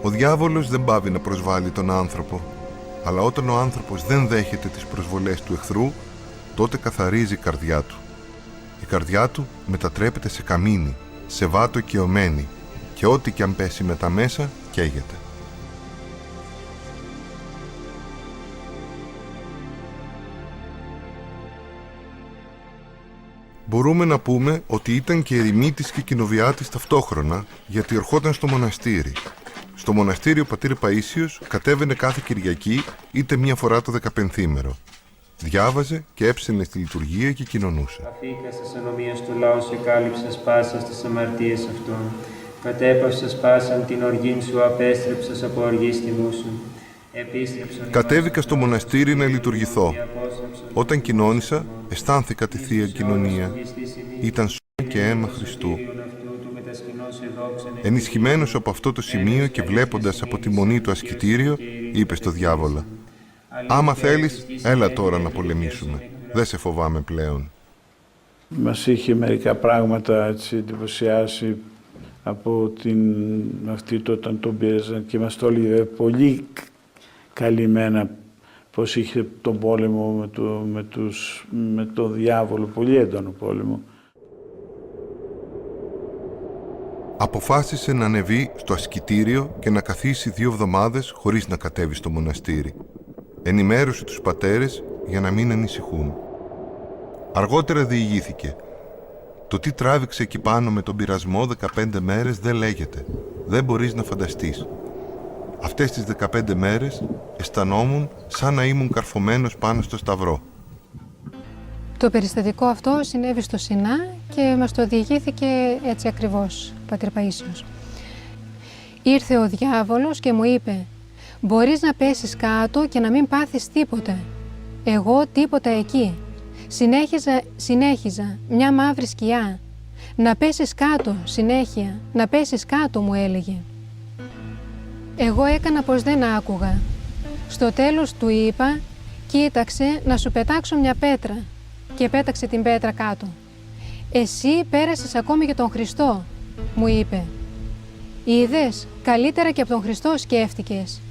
Ο διάβολος δεν πάβει να προσβάλλει τον άνθρωπο, αλλά όταν ο άνθρωπος δεν δέχεται τις προσβολές του εχθρού, τότε καθαρίζει η καρδιά του. Η καρδιά του μετατρέπεται σε καμίνι, σε βάτο καιωμένη, και ό,τι κι αν πέσει με τα μέσα, καίγεται. Μπορούμε να πούμε ότι ήταν και ερημίτης και κοινοβιάτης ταυτόχρονα, γιατί ερχόταν στο μοναστήρι. Στο μοναστήρι ο πατήρ Παΐσιος κατέβαινε κάθε Κυριακή είτε μία φορά το 15ήμερο. Διάβαζε και έψαινε στη λειτουργία και κοινωνούσε. Αφήκασας ανομίας του λαού σε κάλυψας πάσας τις αμαρτίες αυτών. Κατέπαυσας πάσαν την οργήν σου, απέστρεψας από οργή στη μού σου. Κατέβηκα στο μοναστήρι να λειτουργηθώ. Όταν κοινώνησα, αισθάνθηκα τη Θεία Κοινωνία. Ήταν σώμα και αίμα Χριστού. Ενισχυμένος από αυτό το σημείο και βλέποντας από τη μονή του ασκητήριο, είπε στο διάβολα: «Άμα θέλεις, έλα τώρα να πολεμήσουμε. Δεν σε φοβάμαι πλέον». Μας είχε μερικά πράγματα έτσι εντυπωσιάσει από αυτή όταν τον πήραζαν και μας το έλεγε πολύ καλυμμένα πως είχε τον πόλεμο με το διάβολο, πολύ έντονο πόλεμο. Αποφάσισε να ανεβεί στο ασκητήριο και να καθίσει 2 εβδομάδες χωρίς να κατέβει στο μοναστήρι. Ενημέρωσε τους πατέρες για να μην ανησυχούν. Αργότερα διηγήθηκε: «Το τι τράβηξε εκεί πάνω με τον πειρασμό 15 μέρες δεν λέγεται. Δεν μπορείς να φανταστείς. Αυτές τις 15 μέρες αισθανόμουν σαν να ήμουν καρφωμένος πάνω στο σταυρό». Το περιστατικό αυτό συνέβη στο Σινά και μας το διηγήθηκε έτσι ακριβώς, πατήρ Παΐσιος. Ήρθε ο διάβολος και μου είπε: «Μπορείς να πέσεις κάτω και να μην πάθεις τίποτα». Εγώ τίποτα εκεί. Συνέχιζα μια μαύρη σκιά. «Να πέσεις κάτω, συνέχεια, να πέσεις κάτω», μου έλεγε. Εγώ έκανα πως δεν άκουγα. Στο τέλος του είπα: «Κοίταξε να σου πετάξω μια πέτρα». Και πέταξε την πέτρα κάτω. «Εσύ πέρασες ακόμη και τον Χριστό», μου είπε. «Είδες, καλύτερα και από τον Χριστό σκέφτηκες».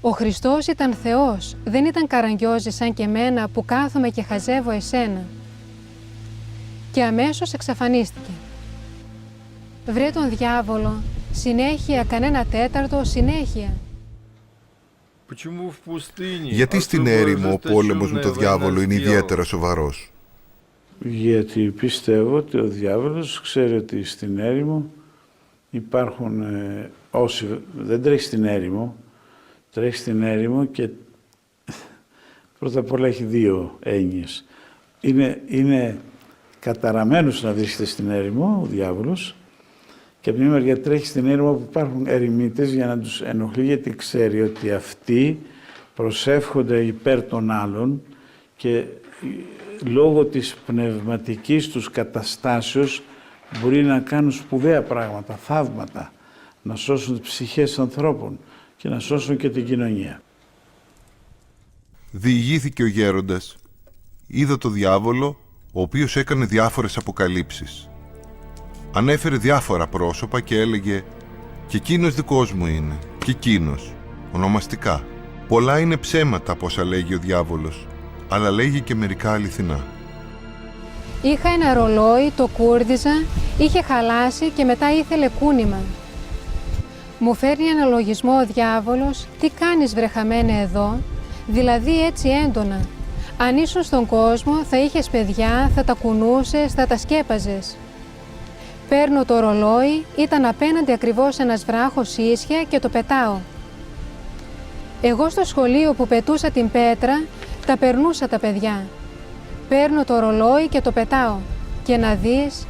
Ο Χριστός ήταν Θεός, δεν ήταν καραγκιόζης σαν και εμένα που κάθομαι και χαζεύω εσένα. Και αμέσως εξαφανίστηκε. Βρε τον διάβολο, συνέχεια, κανένα τέταρτο, συνέχεια. Γιατί στην έρημο ο πόλεμος με το διάβολο είναι ιδιαίτερα σοβαρός? Γιατί πιστεύω ότι ο διάβολος ξέρει ότι στην έρημο υπάρχουν όσοι δεν τρέχει στην έρημο, τρέχει στην έρημο και πρώτα απ' όλα έχει 2 έννοιες. Είναι καταραμένος να βρίσκεται στην έρημο ο διάβολος και από μια μεριά τρέχει στην έρημο που υπάρχουν ερημίτες για να τους ενοχλεί, γιατί ξέρει ότι αυτοί προσεύχονται υπέρ των άλλων και λόγω της πνευματικής τους καταστάσεως μπορεί να κάνουν σπουδαία πράγματα, θαύματα, να σώσουν τις ψυχές ανθρώπων και να σώσουν και την κοινωνία. Διηγήθηκε ο γέροντας: «Είδα το διάβολο, ο οποίος έκανε διάφορες αποκαλύψεις. Ανέφερε διάφορα πρόσωπα και έλεγε: «Και εκείνος δικός μου είναι, και εκείνος», ονομαστικά. Πολλά είναι ψέματα από όσα λέγει ο διάβολος, αλλά λέγει και μερικά αληθινά. Είχα ένα ρολόι, το κούρδιζα, είχε χαλάσει και μετά ήθελε κούνημα. Μου φέρνει ένα λογισμό ο διάβολος: «Τι κάνεις βρε χαμένε εδώ?» Δηλαδή έτσι έντονα. Αν ήσουν στον κόσμο θα είχες παιδιά, θα τα κουνούσες, θα τα σκέπαζες. Παίρνω το ρολόι, ήταν απέναντι ακριβώς ένας βράχος ίσια και το πετάω. Εγώ στο σχολείο που πετούσα την πέτρα, τα περνούσα τα παιδιά. Παίρνω το ρολόι και το πετάω. Και να δεις,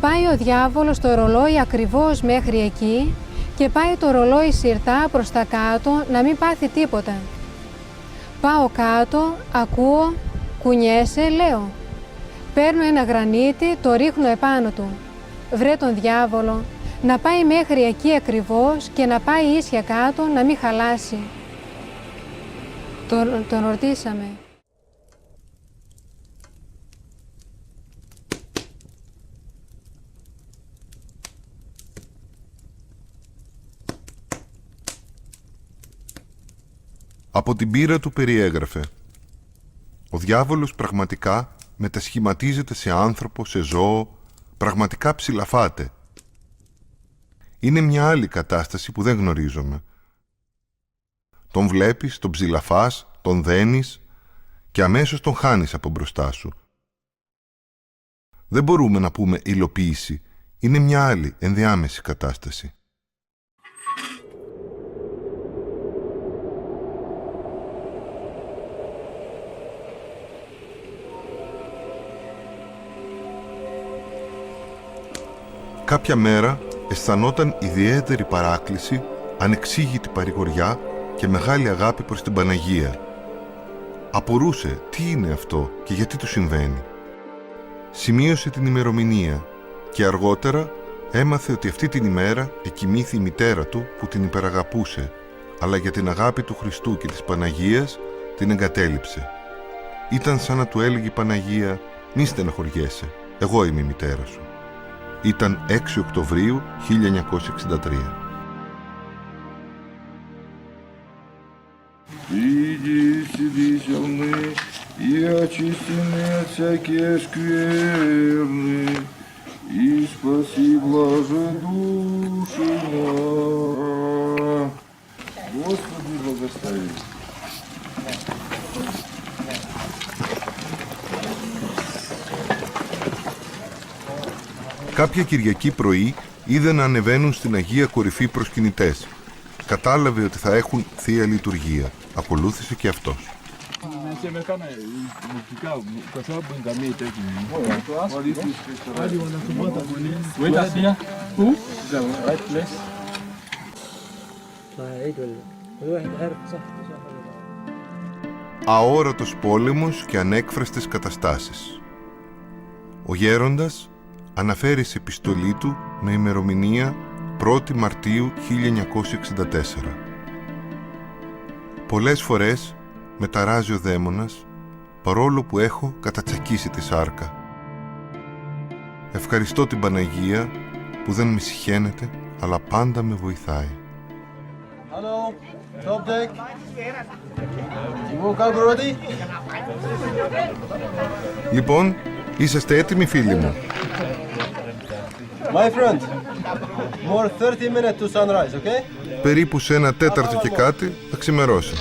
πάει ο διάβολος το ρολόι ακριβώς μέχρι εκεί και πάει το ρολόι συρτά προς τα κάτω να μην πάθει τίποτα. Πάω κάτω, ακούω, κουνιέσαι, λέω. Παίρνω ένα γρανίτι, το ρίχνω επάνω του. Βρε τον διάβολο, να πάει μέχρι εκεί ακριβώς και να πάει ίσια κάτω να μην χαλάσει. Τον ρωτήσαμε. Από την πείρα του περιέγραφε. Ο διάβολος πραγματικά μετασχηματίζεται σε άνθρωπο, σε ζώο, πραγματικά ψηλαφάται. Είναι μια άλλη κατάσταση που δεν γνωρίζομαι. Τον βλέπεις, τον ψηλαφάς, τον δένεις και αμέσως τον χάνεις από μπροστά σου. Δεν μπορούμε να πούμε υλοποίηση. Είναι μια άλλη, ενδιάμεση κατάσταση. Κάποια μέρα αισθανόταν ιδιαίτερη παράκληση, ανεξήγητη παρηγοριά και μεγάλη αγάπη προς την Παναγία. Απορούσε τι είναι αυτό και γιατί του συμβαίνει. Σημείωσε την ημερομηνία και αργότερα έμαθε ότι αυτή την ημέρα εκοιμήθη η μητέρα του που την υπεραγαπούσε, αλλά για την αγάπη του Χριστού και της Παναγίας την εγκατέλειψε. Ήταν σαν να του έλεγε η Παναγία «Μη στεναχωριέσαι, εγώ είμαι η μητέρα σου». Ήταν 6 Οκτωβρίου 1963. Иди, сиди земны, и очистины от всякие скверны, и спаси, блаже души моя. Господи, благослови. Κάποια Κυριακή πρωί είδε να ανεβαίνουν στην Αγία Κορυφή προσκυνητές. Κατάλαβε ότι θα έχουν Θεία Λειτουργία. Ακολούθησε και αυτός. Αόρατος πόλεμος και ανέκφραστες καταστάσεις. Ο γέροντας αναφέρει σε επιστολή του με ημερομηνία 1η Μαρτίου 1964. Πολλές φορές με ταράζει ο δαίμονας, παρόλο που έχω κατατσακίσει τη σάρκα. Ευχαριστώ την Παναγία που δεν με συχαίνεται, αλλά πάντα με βοηθάει. Hello, top deck. You woke up already? Λοιπόν, είσαστε έτοιμοι φίλοι μου? My friend, more 30 minutes to sunrise, okay? Περίπου σε 1/4 και κάτι θα ξημερώσει.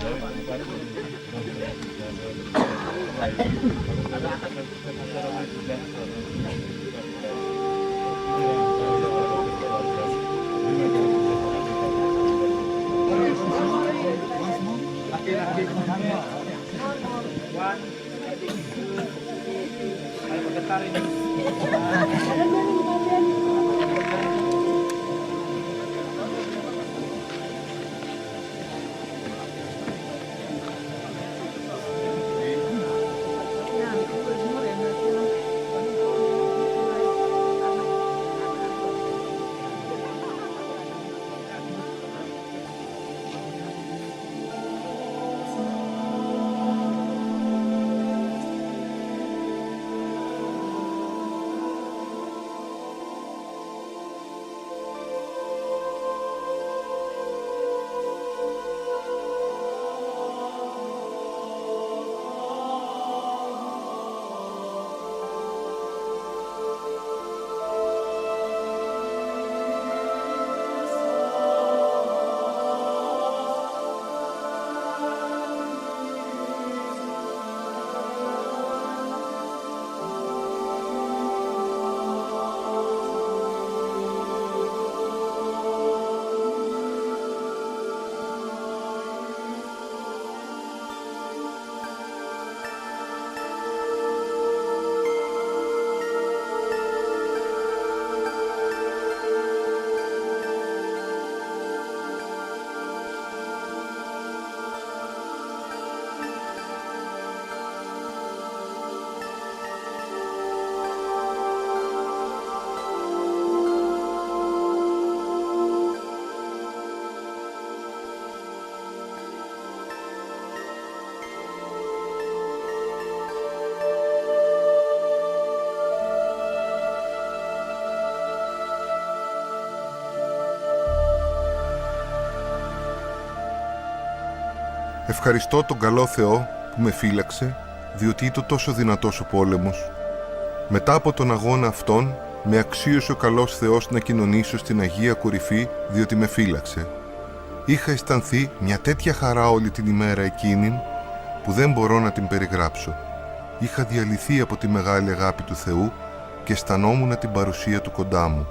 Ευχαριστώ τον καλό Θεό που με φύλαξε, διότι ήταν τόσο δυνατός ο πόλεμος. Μετά από τον αγώνα αυτόν, με αξίωσε ο καλός Θεός να κοινωνήσω στην Αγία Κορυφή, διότι με φύλαξε. Είχα αισθανθεί μια τέτοια χαρά όλη την ημέρα εκείνην, που δεν μπορώ να την περιγράψω. Είχα διαλυθεί από τη μεγάλη αγάπη του Θεού και αισθανόμουν την παρουσία του κοντά μου.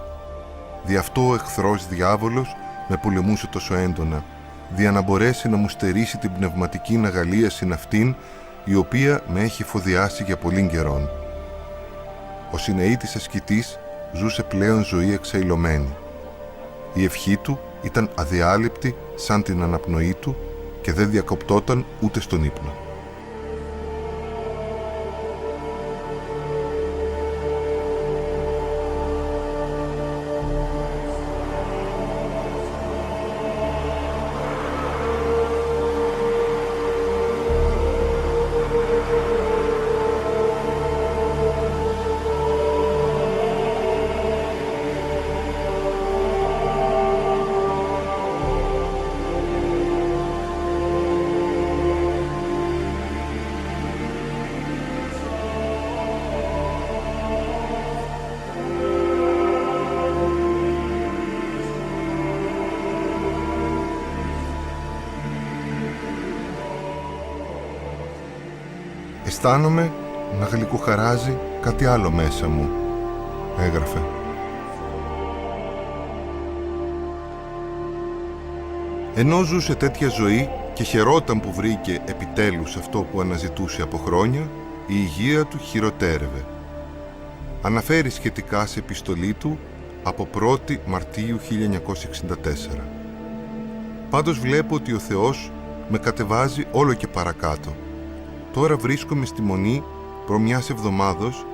Δι' αυτό ο εχθρός διάβολος με πολεμούσε τόσο έντονα, δια να μπορέσει να μου στερήσει την πνευματική αγαλίαση αυτήν, η οποία με έχει φοδιάσει για πολλήν καιρόν. Ο συνεήτης ασκητής ζούσε πλέον ζωή εξαηλωμένη. Η ευχή του ήταν αδιάλειπτη σαν την αναπνοή του και δεν διακοπτόταν ούτε στον ύπνο. Αισθάνομαι να γλυκοχαράζει κάτι άλλο μέσα μου, έγραφε. Ενώ ζούσε τέτοια ζωή και χαιρόταν που βρήκε επιτέλους αυτό που αναζητούσε από χρόνια, η υγεία του χειροτέρευε. Αναφέρει σχετικά σε επιστολή του από 1η Μαρτίου 1964. Πάντως βλέπω ότι ο Θεός με κατεβάζει όλο και παρακάτω. Τώρα βρίσκομαι στη Μονή προ μιας εβδομάδος,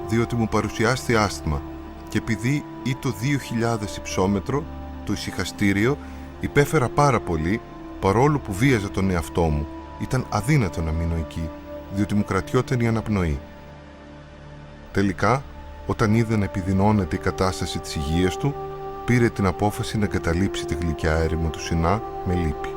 διότι μου παρουσιάστη άσθμα και επειδή ή το 2000 υψόμετρο, το ησυχαστήριο, υπέφερα πάρα πολύ, παρόλο που βίαζα τον εαυτό μου. Ήταν αδύνατο να μείνω εκεί, διότι μου κρατιόταν η αναπνοή. Τελικά, όταν είδε να επιδεινώνεται η κατάσταση της υγείας του, πήρε την απόφαση να εγκαταλείψει τη γλυκιά έρημο του Σινά με λύπη.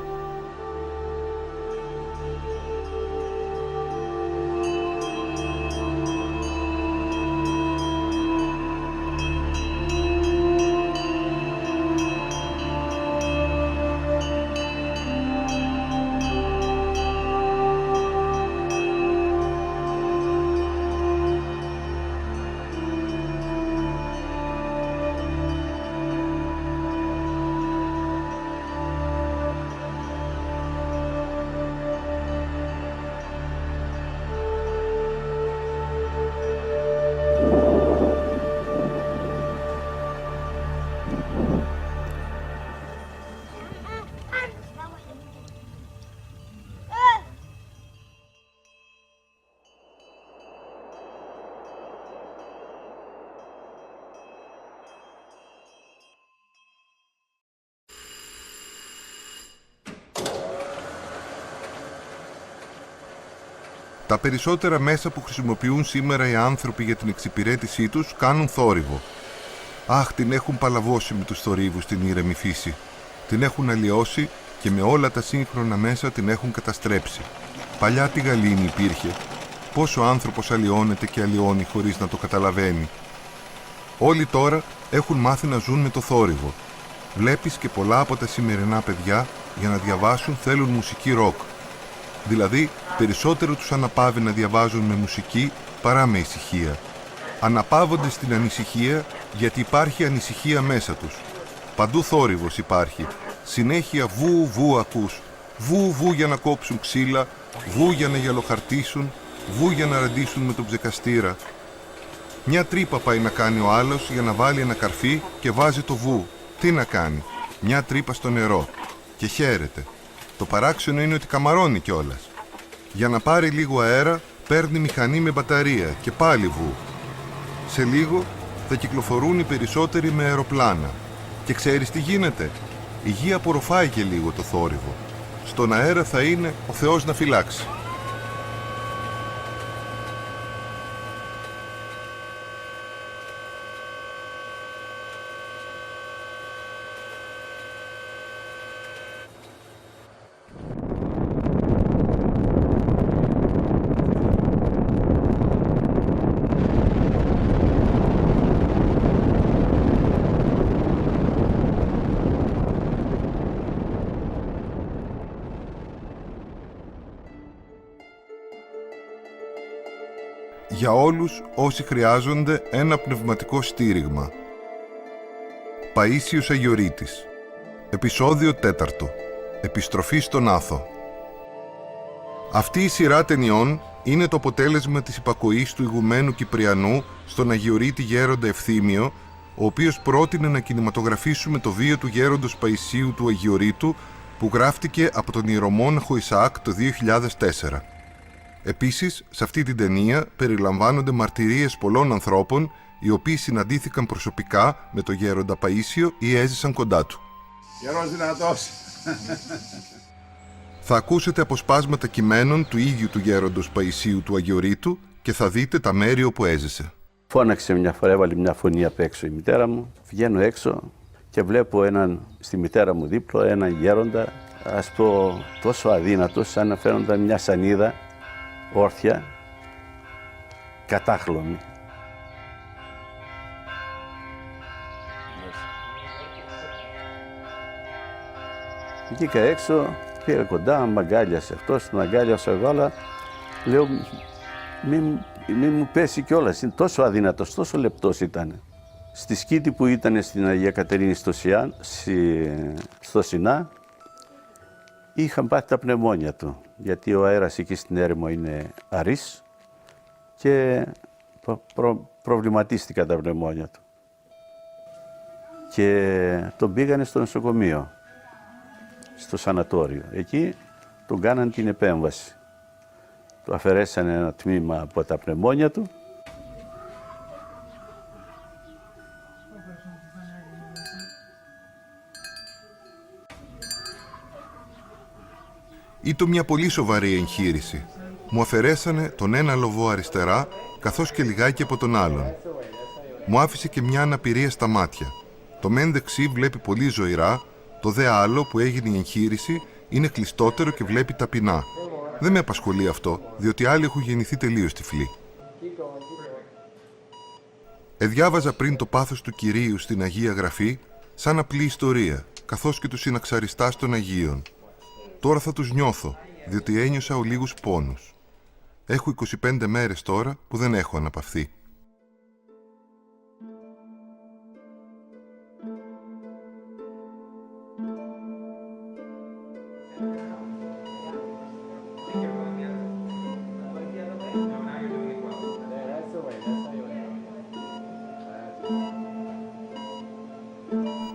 Τα περισσότερα μέσα που χρησιμοποιούν σήμερα οι άνθρωποι για την εξυπηρέτησή τους κάνουν θόρυβο. Αχ, την έχουν παλαβώσει με τους θορύβους την ήρεμη φύση. Την έχουν αλλοιώσει και με όλα τα σύγχρονα μέσα την έχουν καταστρέψει. Παλιά τη γαλήνη υπήρχε. Πόσο άνθρωπος αλλοιώνεται και αλλοιώνει χωρίς να το καταλαβαίνει. Όλοι τώρα έχουν μάθει να ζουν με το θόρυβο. Βλέπεις και πολλά από τα σημερινά παιδιά για να διαβάσουν θέλουν μουσική ροκ. Δηλαδή, περισσότερο τους αναπαύει να διαβάζουν με μουσική παρά με ησυχία. Αναπαύονται στην ανησυχία γιατί υπάρχει ανησυχία μέσα τους. Παντού θόρυβος υπάρχει. Συνέχεια βου βου ακούς. Βου βου για να κόψουν ξύλα, βου για να γυαλοχαρτίσουν, βου για να ραντίσουν με τον ψεκαστήρα. Μια τρύπα πάει να κάνει ο άλλος για να βάλει ένα καρφί και βάζει το βου. Τι να κάνει? Μια τρύπα στο νερό. Και χαίρεται. Το παράξενο είναι ότι καμαρώνει κιόλας. Για να πάρει λίγο αέρα, παίρνει μηχανή με μπαταρία και πάλι βου. Σε λίγο θα κυκλοφορούν οι περισσότεροι με αεροπλάνα. Και ξέρεις τι γίνεται? Η γη απορροφάει και λίγο το θόρυβο. Στον αέρα θα είναι ο Θεός να φυλάξει. Για όλους όσοι χρειάζονται ένα πνευματικό στήριγμα. Παΐσιος Αγιορείτης. Επεισόδιο 4. Επιστροφή στον Άθο. Αυτή η σειρά ταινιών είναι το αποτέλεσμα της υπακοής του ηγουμένου Κυπριανού στον Αγιορείτη Γέροντα Ευθύμιο, ο οποίος πρότεινε να κινηματογραφήσουμε το βίο του γέροντος Παϊσίου του Αγιορείτου, που γράφτηκε από τον ιερομόναχο Ισαάκ το 2004. Επίσης, σε αυτή την ταινία περιλαμβάνονται μαρτυρίες πολλών ανθρώπων, οι οποίοι συναντήθηκαν προσωπικά με τον γέροντα Παΐσιο ή έζησαν κοντά του. Γερός δυνατός. Θα ακούσετε αποσπάσματα κειμένων του ίδιου του γέροντος Παϊσίου του Αγιορείτου και θα δείτε τα μέρη όπου έζησε. Φώναξε μια φορά, έβαλε μια φωνή απ' έξω η μητέρα μου. Βγαίνω έξω και βλέπω στη μητέρα μου δίπλο έναν γέροντα, ας πω τόσο αδύνατος, σαν να φαίνονταν μια σανίδα όρθια, κατάχλωμη. Βγήκα έξω, πήγα κοντά, μ' αγκάλιασε αυτός, τον αγκάλιασα εγώ, αλλά λέω μην μου πέσει κιόλας, είναι τόσο αδύνατος, τόσο λεπτός ήταν. Στη σκήτη που ήταν στην Αγία Κατερίνη στο Σινά, είχαν πάθει τα πνευμόνια του, γιατί ο αέρας εκεί στην έρημο είναι αρής και προβληματίστηκαν τα πνευμόνια του. Και τον πήγανε στο νοσοκομείο, στο σανατόριο. Εκεί τον κάνανε την επέμβαση. Του αφαιρέσανε ένα τμήμα από τα πνευμόνια του. Ήταν μια πολύ σοβαρή εγχείρηση. Μου αφαιρέσανε τον ένα λοβό αριστερά, καθώς και λιγάκι από τον άλλον. Μου άφησε και μια αναπηρία στα μάτια. Το μεν δεξί βλέπει πολύ ζωηρά, το δε άλλο που έγινε η εγχείρηση είναι κλειστότερο και βλέπει ταπεινά. Δεν με απασχολεί αυτό, διότι άλλοι έχουν γεννηθεί τελείως τυφλοί. Διάβαζα πριν το πάθος του Κυρίου στην Αγία Γραφή σαν απλή ιστορία, καθώς και τους συναξαριστάς των Αγίων. Τώρα θα τους νιώθω, διότι ένιωσα ολίγους πόνους. Έχω 25 μέρες τώρα που δεν έχω αναπαυθεί.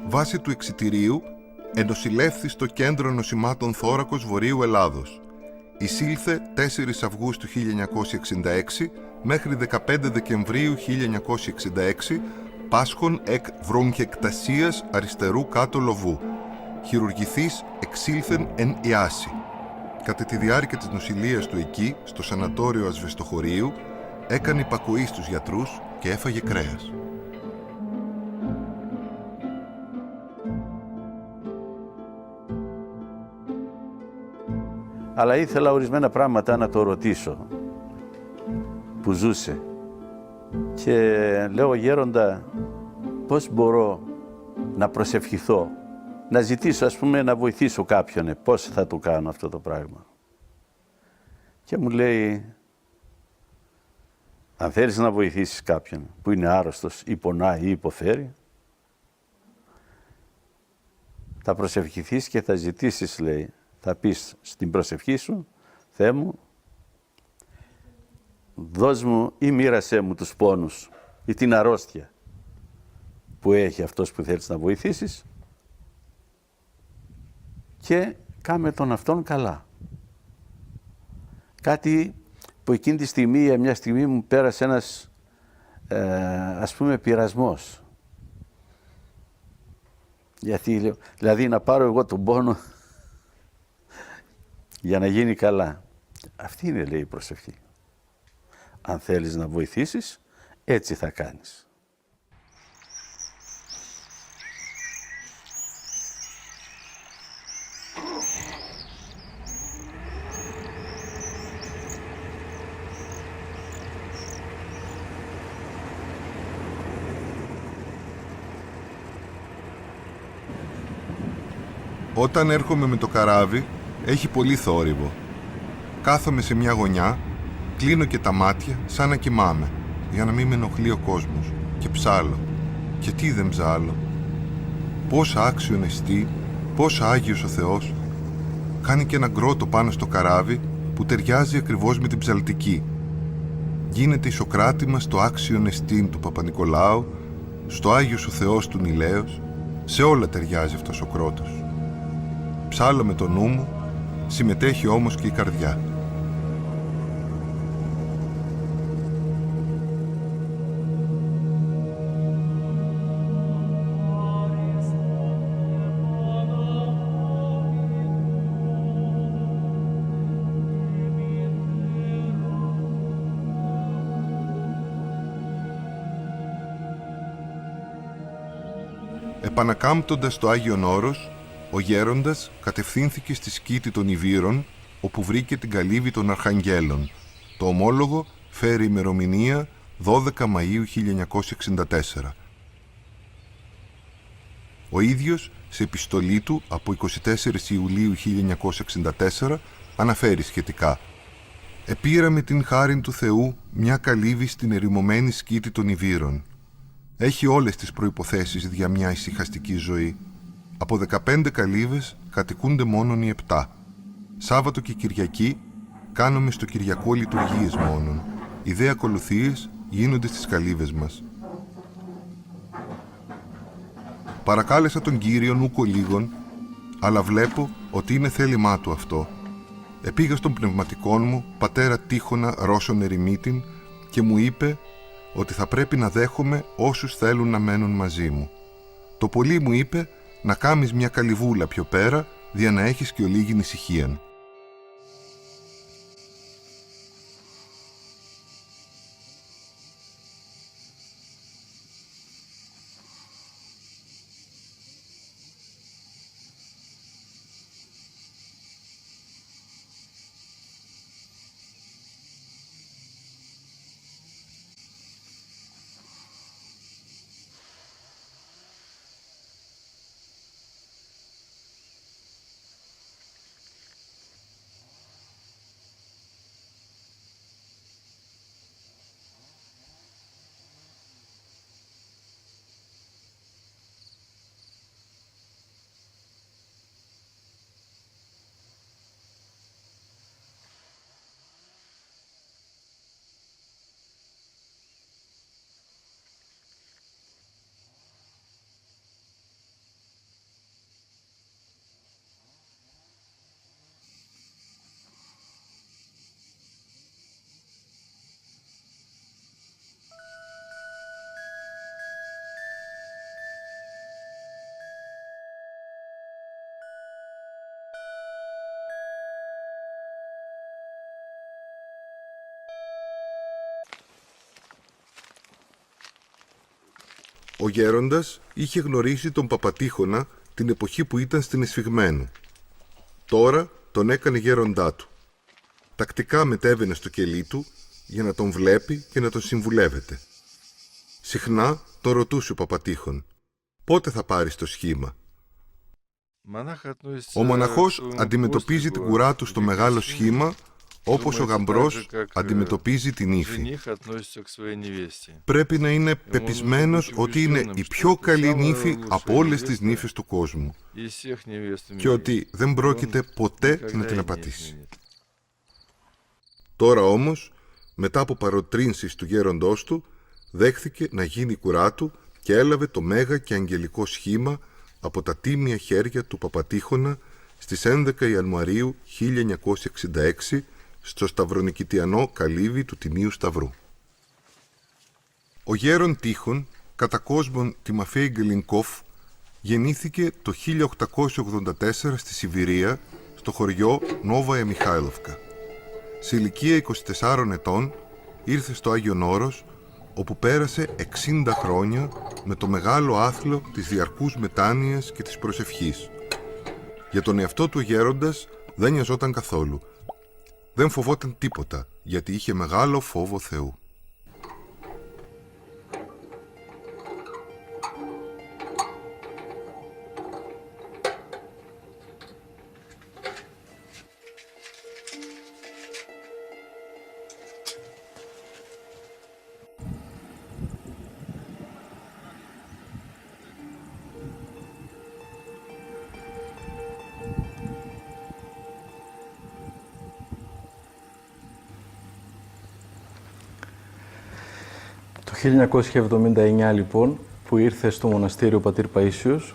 Βάσει του εξιτηρίου, ενοσηλεύθη στο Κέντρο Νοσημάτων Θώρακος Βορείου Ελλάδος. Εισήλθε 4 Αυγούστου 1966 μέχρι 15 Δεκεμβρίου 1966, πάσχων εκ βρογχεκτασίας αριστερού κάτω λοβού. Χειρουργηθής εξήλθεν εν Ιάση. Κατά τη διάρκεια της νοσηλείας του εκεί, στο σανατόριο Ασβεστοχωρίου, έκανε υπακοή στους γιατρούς και έφαγε κρέας. Αλλά ήθελα ορισμένα πράγματα να το ρωτήσω, που ζούσε. Και λέω, γέροντα, πώς μπορώ να προσευχηθώ, να ζητήσω, ας πούμε, να βοηθήσω κάποιον, πώς θα το κάνω αυτό το πράγμα. Και μου λέει, αν θέλεις να βοηθήσεις κάποιον που είναι άρρωστος ή πονάει ή υποφέρει, θα προσευχηθείς και θα ζητήσεις, λέει, θα πεις στην προσευχή σου, Θεέ μου, δώσ' μου ή μοίρασέ μου τους πόνους ή την αρρώστια που έχει αυτός που θέλεις να βοηθήσεις και κάμε τον αυτόν καλά. Κάτι που εκείνη τη στιγμή, μια στιγμή μου πέρασε ένας, ας πούμε, πειρασμός. Γιατί, δηλαδή, να πάρω εγώ τον πόνο για να γίνει καλά. Αυτή είναι, λέει, η προσευχή. Αν θέλεις να βοηθήσεις, έτσι θα κάνεις. Όταν έρχομαι με το καράβι, έχει πολύ θόρυβο. Κάθομαι σε μια γωνιά Κλείνω και τα μάτια σαν να κοιμάμαι, για να μην με ενοχλεί ο κόσμος. Και ψάλλω. Και τι δεν ψάλλω. Πόσα άξιον εστί, πόσα Άγιος ο Θεός. Κάνει και ένα γκρότο πάνω στο καράβι που ταιριάζει ακριβώς με την ψαλτική. Γίνεται η Σοκράτημα στο άξιον εστίν του Παπα-Νικολάου, στο Άγιος ο Θεός του Νηλαίος, σε όλα ταιριάζει αυτός ο κρότος. Ψάλλω με το νου μου, συμμετέχει όμως και η καρδιά. Επανακάμπτοντας στο Άγιον Όρος, ο γέροντας κατευθύνθηκε στη σκήτη των Ιβύρων, όπου βρήκε την καλύβη των Αρχαγγέλων. Το ομόλογο φέρει ημερομηνία 12 Μαΐου 1964. Ο ίδιος, σε επιστολή του από 24 Ιουλίου 1964, αναφέρει σχετικά: «Επήραμε την χάριν του Θεού μια καλύβη στην ερημωμένη σκήτη των Ιβύρων. Έχει όλες τις προϋποθέσεις για μια ησυχαστική ζωή. Από 15 καλύβες κατοικούνται μόνον οι 7. Σάββατο και Κυριακή κάνουμε στο Κυριακό λειτουργίες μόνον. Οι δε ακολουθίες γίνονται στις καλύβες μας. Παρακάλεσα τον Κύριον ούκο λίγον, αλλά βλέπω ότι είναι θέλημά του αυτό. Επήγα στον πνευματικόν μου, πατέρα Τύχωνα Ρώσον Ερημίτην, και μου είπε ότι θα πρέπει να δέχομαι όσους θέλουν να μένουν μαζί μου. Το πολύ μου είπε να κάμεις μια καλυβούλα πιο πέρα, δια να έχεις και ολίγην ησυχίαν. Ο γέροντας είχε γνωρίσει τον Παπατίχωνα την εποχή που ήταν στην Εσφυγμένου. Τώρα τον έκανε γέροντά του. Τακτικά μετέβαινε στο κελί του για να τον βλέπει και να τον συμβουλεύεται. Συχνά τον ρωτούσε ο Παπατίχων: «Πότε θα πάρεις το σχήμα?» Ο μοναχός αντιμετωπίζει την κουρά του στο μεγάλο σχήμα, όπως ο γαμπρός αντιμετωπίζει την ύφη. Πρέπει να είναι πεπισμένος ότι είναι η πιο καλή νύφη από όλες τις νύφες του κόσμου και ότι δεν πρόκειται ποτέ να την απατήσει. Τώρα όμως, μετά από παροτρύνσεις του γέροντός του, δέχθηκε να γίνει η κουρά του και έλαβε το μέγα και αγγελικό σχήμα από τα τίμια χέρια του Παπατίχωνα στις 11 Ιανουαρίου 1966 στο σταυρονικητιανό καλύβι του Τιμίου Σταυρού. Ο γέρον Τύχων, κατά κόσμον Τιμαφέη Γκελινκόφ, γεννήθηκε το 1884 στη Σιβηρία, στο χωριό Νόβαια Μιχάιλοφκα. Σε ηλικία 24 ετών ήρθε στο Άγιον Όρος, όπου πέρασε 60 χρόνια με το μεγάλο άθλο της διαρκούς μετάνοιας και της προσευχής. Για τον εαυτό του ο γέροντας δεν νοιαζόταν καθόλου. Δεν φοβόταν τίποτα, γιατί είχε μεγάλο φόβο Θεού. 1979 λοιπόν, που ήρθε στο μοναστήριο ο πατήρ Παΐσιος,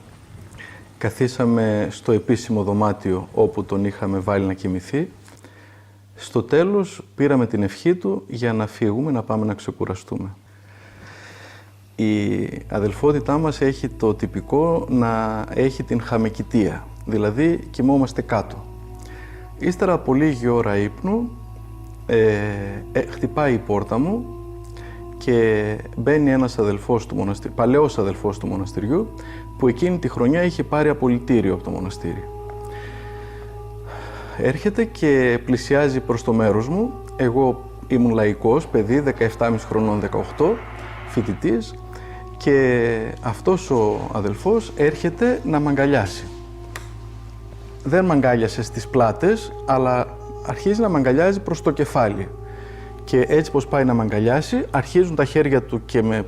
καθίσαμε στο επίσημο δωμάτιο όπου τον είχαμε βάλει να κοιμηθεί. Στο τέλος πήραμε την ευχή του για να φύγουμε, να πάμε να ξεκουραστούμε. Η αδελφότητά μας έχει το τυπικό να έχει την χαμεκητία, δηλαδή κοιμόμαστε κάτω. Ύστερα από λίγη ώρα ύπνου, χτυπάει η πόρτα μου και μπαίνει ένας αδελφός του μοναστηριού, παλαιός αδελφός του μοναστηριού, που εκείνη τη χρονιά είχε πάρει απολυτήριο από το μοναστήρι. Έρχεται και πλησιάζει προς το μέρος μου. Εγώ ήμουν λαϊκός, παιδί, 17,5 χρονών, 18, φοιτητής, και αυτός ο αδελφός έρχεται να μ' αγκαλιάσει. Δεν μ' αγκάλιασε στις πλάτες, αλλά αρχίζει να μ' αγκαλιάζει προς το κεφάλι. Και έτσι πως πάει να μ' αγκαλιάσει, αρχίζουν τα χέρια του και με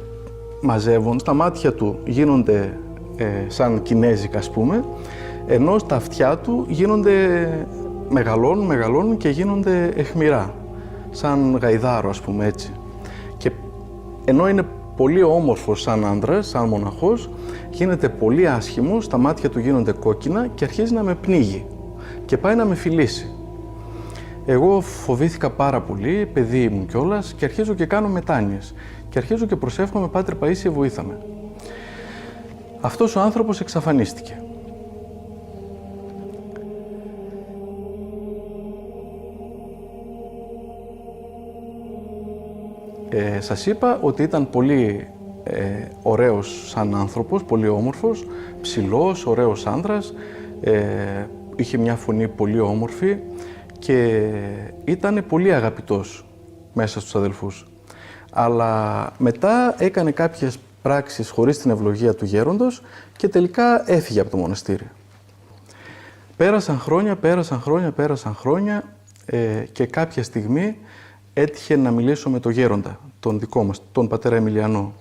μαζεύουν, τα μάτια του γίνονται σαν κινέζικα, ας πούμε, ενώ στα αυτιά του μεγαλώνουν και γίνονται αιχμηρά, σαν γαϊδάρο, ας πούμε, έτσι. Και ενώ είναι πολύ όμορφος σαν άντρας, σαν μοναχός, γίνεται πολύ άσχημος, τα μάτια του γίνονται κόκκινα και αρχίζει να με πνίγει και πάει να με φιλήσει. Εγώ φοβήθηκα πάρα πολύ, παιδί ήμουν κιόλας, και αρχίζω και κάνω μετάνοιες και αρχίζω και προσεύχομαι, Πάτερ Παΐσιε, βοήθαμε. Αυτός ο άνθρωπος εξαφανίστηκε. Σας είπα ότι ήταν πολύ ωραίος σαν άνθρωπος, πολύ όμορφος, ψηλός, ωραίος άντρας, είχε μια φωνή πολύ όμορφη και ήταν πολύ αγαπητός μέσα στους αδελφούς. Αλλά μετά έκανε κάποιες πράξεις χωρίς την ευλογία του γέροντος και τελικά έφυγε από το μοναστήρι. Πέρασαν χρόνια και κάποια στιγμή έτυχε να μιλήσω με τον γέροντα, τον δικό μας, τον πατέρα Εμιλιανό,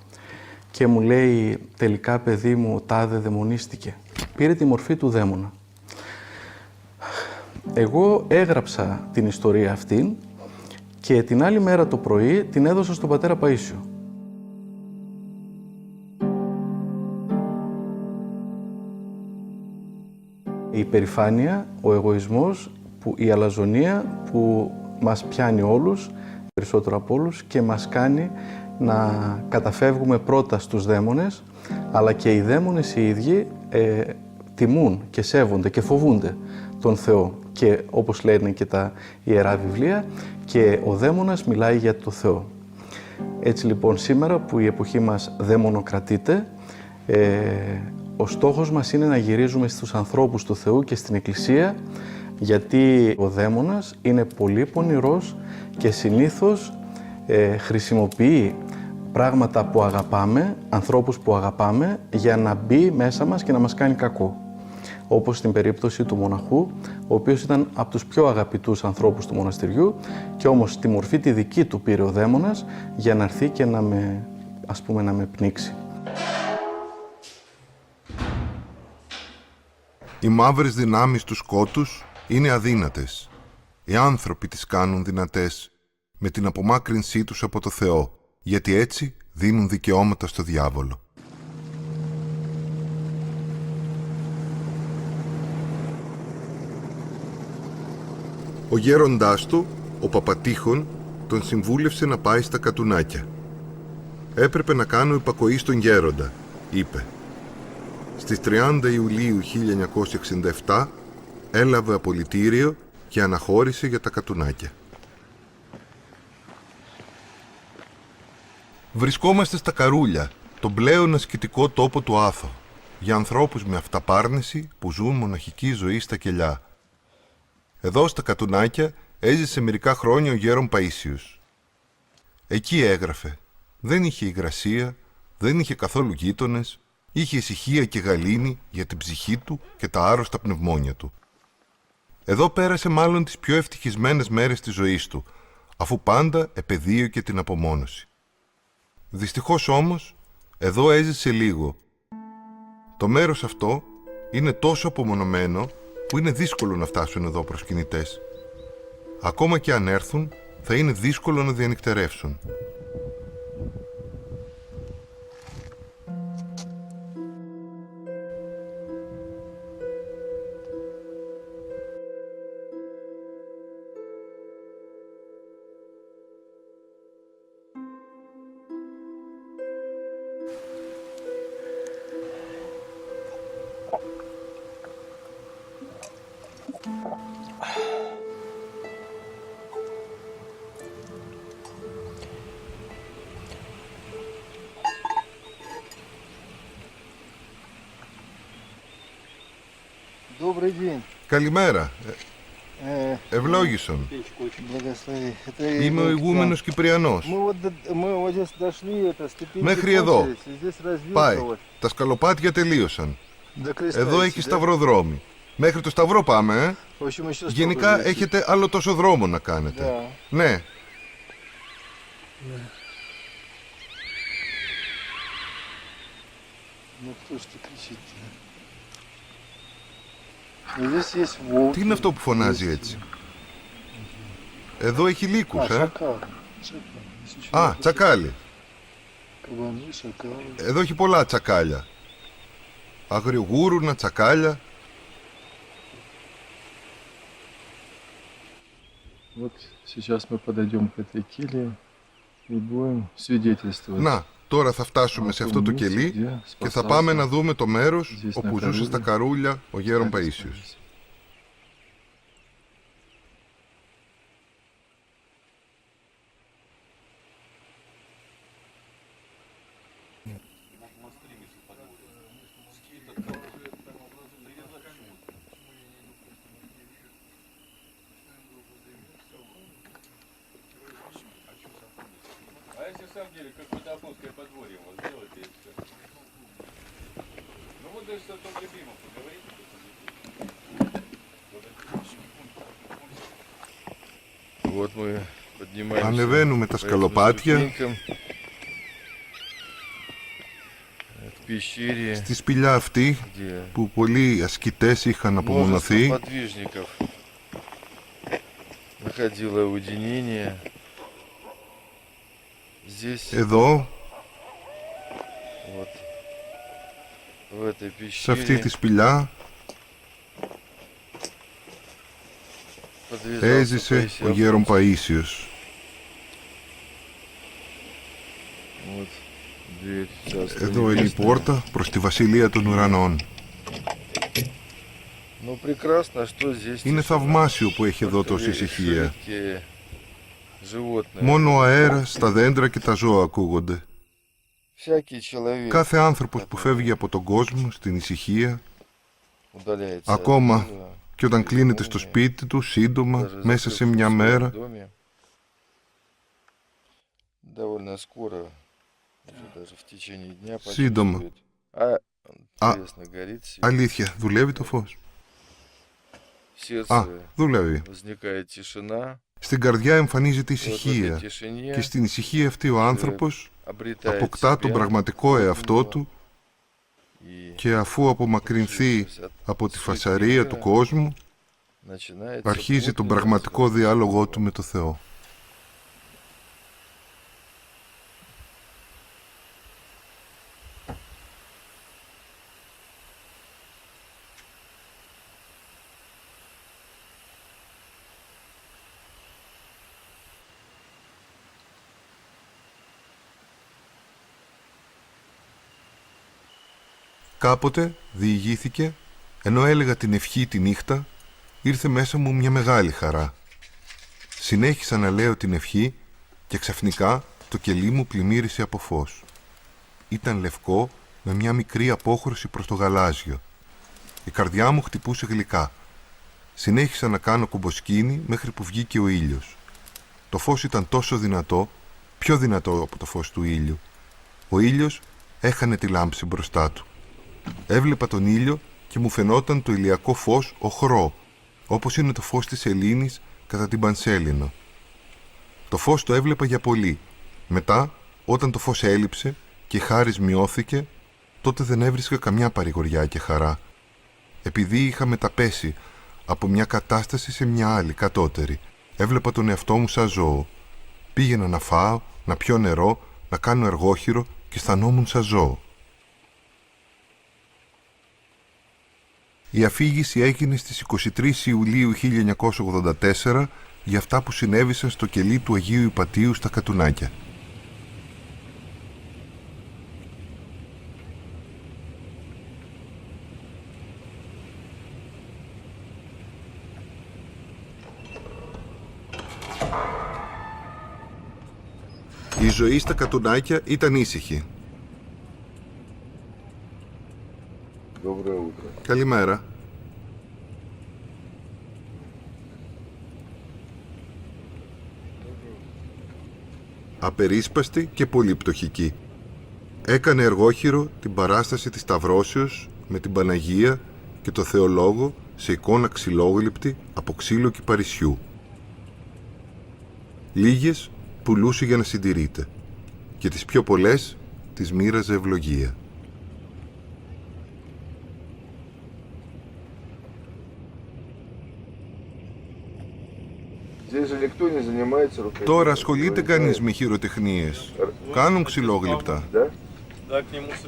και μου λέει, τελικά παιδί μου, ο τάδε δαιμονίστηκε. Πήρε τη μορφή του δαίμονα. Εγώ έγραψα την ιστορία αυτήν και την άλλη μέρα το πρωί την έδωσα στον πατέρα Παΐσιο. Η υπερηφάνεια, ο εγωισμός, η αλαζονία που μας πιάνει όλους, περισσότερο από όλους, και μας κάνει να καταφεύγουμε πρώτα στους δαίμονες, αλλά και οι δαίμονες οι ίδιοι τιμούν και σέβονται και φοβούνται τον Θεό. Και όπως λένε και τα Ιερά Βιβλία, και ο δαίμονας μιλάει για το Θεό. Έτσι λοιπόν σήμερα που η εποχή μας δαιμονοκρατείται, ο στόχος μας είναι να γυρίζουμε στους ανθρώπους του Θεού και στην Εκκλησία, γιατί ο δαίμονας είναι πολύ πονηρός και συνήθως χρησιμοποιεί πράγματα που αγαπάμε, ανθρώπους που αγαπάμε, για να μπει μέσα μας και να μας κάνει κακό. Όπως στην περίπτωση του μοναχού, ο οποίος ήταν από τους πιο αγαπητούς ανθρώπους του μοναστηριού και όμως τη μορφή τη δική του πήρε ο δαίμονας για να έρθει και να με πνίξει. Οι μαύρες δυνάμεις του σκότους είναι αδύνατες. Οι άνθρωποι τις κάνουν δυνατές με την απομάκρυνσή τους από το Θεό, γιατί έτσι δίνουν δικαιώματα στο διάβολο. Ο γέροντάς του, ο Παπατήχων, τον συμβούλευσε να πάει στα Κατουνάκια. «Έπρεπε να κάνω υπακοή στον γέροντα», είπε. Στις 30 Ιουλίου 1967 έλαβε απολυτήριο και αναχώρησε για τα Κατουνάκια. Βρισκόμαστε στα Καρούλια, τον πλέον ασκητικό τόπο του Άθο, για ανθρώπους με αυταπάρνηση που ζουν μοναχική ζωή στα κελιά. Εδώ στα Κατουνάκια έζησε μερικά χρόνια ο γέρον Παΐσιος. Εκεί έγραφε. Δεν είχε υγρασία, δεν είχε καθόλου γείτονες, είχε ησυχία και γαλήνη για την ψυχή του και τα άρρωστα πνευμόνια του. Εδώ πέρασε μάλλον τις πιο ευτυχισμένες μέρες της ζωής του, αφού πάντα επεδίωκε την απομόνωση. Δυστυχώς όμως, εδώ έζησε λίγο. Το μέρος αυτό είναι τόσο απομονωμένο που είναι δύσκολο να φτάσουν εδώ προσκυνητές. Ακόμα και αν έρθουν, θα είναι δύσκολο να διανυκτερεύσουν. Добрый день. Καλημέρα. Ευλόγησον. Благослови. Это Είμαι ο ηγούμενος Κυπριανός. Мы вот здесь дошли, это ступеньки Μέχρι εδώ. кончились, и здесь развилка Πάει. вот. Τα σκαλοπάτια τελείωσαν. До Креста Εδώ идти, έχει да? σταυροδρόμι. Μέχρι το Σταυρό πάμε, В общем, еще столько Γενικά здесь. έχετε άλλο τόσο δρόμο να κάνετε. Да. Ναι. Ну кто ж ты кричит-то? Ну, здесь есть волки. Τι είναι αυτό που φωνάζει έτσι? Εδώ έχει λύκους, Шакалы. Шакалы. Здесь очень Α, много τσακάλι. кабаны, шакалы. Εδώ έχει πολλά τσακάλια. Αγριογούρουνα, τσακάλια. Вот сейчас мы подойдем к этой келье и будем свидетельствовать. Να, τώρα θα φτάσουμε σε αυτό το κελί και θα πάμε να δούμε το μέρος όπου ζούσε στα καρούλια ο γέρον Παΐσιος. Вот мы поднимаемся Ανεβαίνουμε τα σκαλοπάτια к пещере, στη σπηλιά αυτή где που πολλοί ασκητές είχαν множество απομονωθεί. подвижников находило уединение. Здесь Εδώ, вот в этой σε αυτή τη пещере σπηλιά, подвязался έζησε ο γέρον Паисий Афонский. Παΐσιος. Вот дверь в Царство Εδώ είναι η Небесное. πόρτα προς τη Βασιλεία των Ουρανών. Ну прекрасно, что здесь Είναι тишина. θαυμάσιο που έχει εδώ Только τόση ησυχία. редкие животные. Μόνο ο αέρας, τα δέντρα και τα ζώα ακούγονται. Всякий человек Κάθε άνθρωπος που φεύγει από τον κόσμο στην ησυχία, удаляется ακόμα от мира, και όταν и κλείνεται στο помня, σπίτι του σύντομα, даже μέσα σε закрывшись μια в своем μέρα, доме, довольно скоро, уже даже в течение дня Σύντομα. почувствует. Α, Интересно, горит свет. αλήθεια, δουλεύει το φως. В Α, сердце δουλεύει. возникает τишина. Στην καρδιά εμφανίζεται И вот в этой ησυχία тишине και στην ησυχία αυτή ο άνθρωπος обретает αποκτά τον себя, πραγματικό εαυτό του и και αφού απομακρυνθεί отрешившись от από τη суеты φασαρία του мира, κόσμου, начинается αρχίζει τον внутренний πραγματικό разговор. διάλογό του με το Θεό. Κάποτε διηγήθηκε, ενώ έλεγα την ευχή τη νύχτα, ήρθε μέσα μου μια μεγάλη χαρά. Συνέχισα να λέω την ευχή και ξαφνικά το κελί μου πλημμύρισε από φως. Ήταν λευκό με μια μικρή απόχρωση προς το γαλάζιο. Η καρδιά μου χτυπούσε γλυκά. Συνέχισα να κάνω κουμποσκίνη μέχρι που βγήκε ο ήλιος. Το φως ήταν τόσο δυνατό, πιο δυνατό από το φως του ήλιου. Ο ήλιος έχανε τη λάμψη μπροστά του. Έβλεπα τον ήλιο και μου φαινόταν το ηλιακό φως οχρό, όπως είναι το φως της σελήνης κατά την Πανσέλινο. Το φως το έβλεπα για πολύ. Μετά, όταν το φως έλειψε και η χάρις μειώθηκε, τότε δεν έβρισκα καμιά παρηγοριά και χαρά. Επειδή είχα μεταπέσει από μια κατάσταση σε μια άλλη κατώτερη, έβλεπα τον εαυτό μου σαν ζώο. Πήγαινα να φάω, να πιω νερό, να κάνω εργόχειρο και αισθανόμουν σαν ζώο. Η αφήγηση έγινε στις 23 Ιουλίου 1984 για αυτά που συνέβησαν στο κελί του Αγίου Ιπατίου στα Κατουνάκια. Η ζωή στα κατουνάκια ήταν ήσυχη. Καλημέρα. Απερίσπαστη και πολύ πτωχική. Έκανε εργόχειρο την παράσταση της Σταυρώσεως με την Παναγία και το Θεολόγο σε εικόνα ξυλόγλυπτη από ξύλο και παρισιού. Λίγες πουλούσε για να συντηρείται και τις πιο πολλές τις μοίραζε ευλογία. Τώρα ασχολείται κανείς με χειροτεχνίες. Κάνουν ξυλόγλυπτα.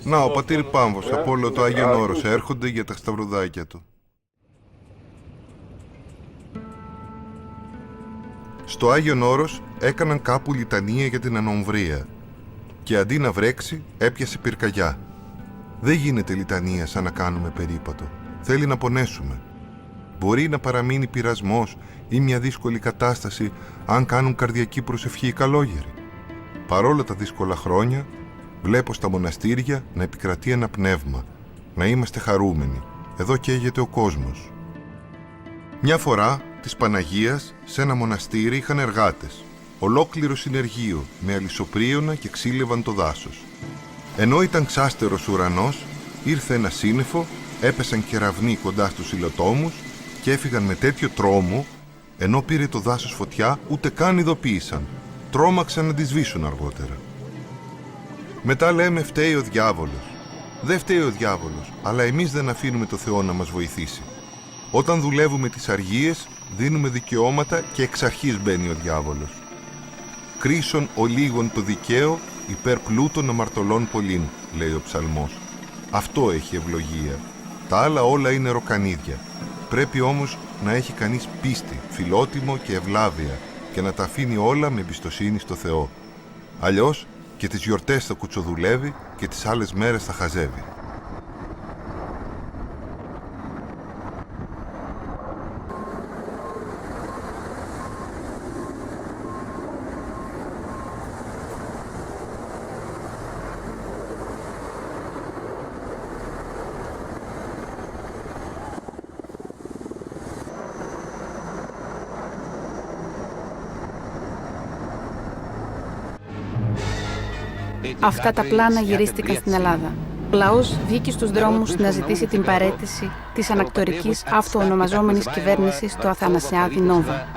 Να, ο πατήρ Πάμβος από όλο το Άγιον Όρος έρχονται για τα σταυρουδάκια του. Στο Άγιον Όρος έκαναν κάπου λιτανία για την ανομβρία και αντί να βρέξει έπιασε πυρκαγιά. Δεν γίνεται λιτανία σαν να κάνουμε περίπατο. Θέλει να πονέσουμε. Μπορεί να παραμείνει πειρασμός ή μια δύσκολη κατάσταση αν κάνουν καρδιακή προσευχή οι καλόγεροι. Παρόλα τα δύσκολα χρόνια, βλέπω στα μοναστήρια να επικρατεί ένα πνεύμα, να είμαστε χαρούμενοι. Εδώ καίγεται ο κόσμος. Μια φορά, της Παναγίας, σε ένα μοναστήρι είχαν εργάτες. Ολόκληρο συνεργείο, με αλυσοπρίωνα και ξύλευαν το δάσος. Ενώ ήταν ξάστερος ουρανός, ήρθε ένα σύννεφο, έπεσαν κεραυνοί κοντά στους υλοτόμους και έφυγαν με τέτοιο τρόμο, ενώ πήρε το δάσος φωτιά, ούτε καν ειδοποίησαν. Τρόμαξαν να τη σβήσουν αργότερα. Μετά λέμε φταίει ο διάβολος. Δεν φταίει ο διάβολος, αλλά εμείς δεν αφήνουμε το Θεό να μας βοηθήσει. Όταν δουλεύουμε τις αργίες, δίνουμε δικαιώματα και εξ αρχής μπαίνει ο διάβολος. Κρίσον ολίγων το δικαίο υπέρ πλούτων αμαρτωλών πολλήν, λέει ο ψαλμός. Αυτό έχει ευλογία. Τα άλλα όλα είναι ροκανίδια. Πρέπει όμως να έχει κανείς πίστη, φιλότιμο και ευλάβεια και να τα αφήνει όλα με εμπιστοσύνη στο Θεό. Αλλιώς και τις γιορτές θα κουτσοδουλεύει και τις άλλες μέρες θα χαζεύει. Αυτά τα πλάνα γυρίστηκαν στην Ελλάδα. Ο λαός βγήκε στους δρόμους να ζητήσει την παραίτηση της ανακτορικής αυτοονομαζόμενης κυβέρνησης του Αθανασιάδη Νόβα.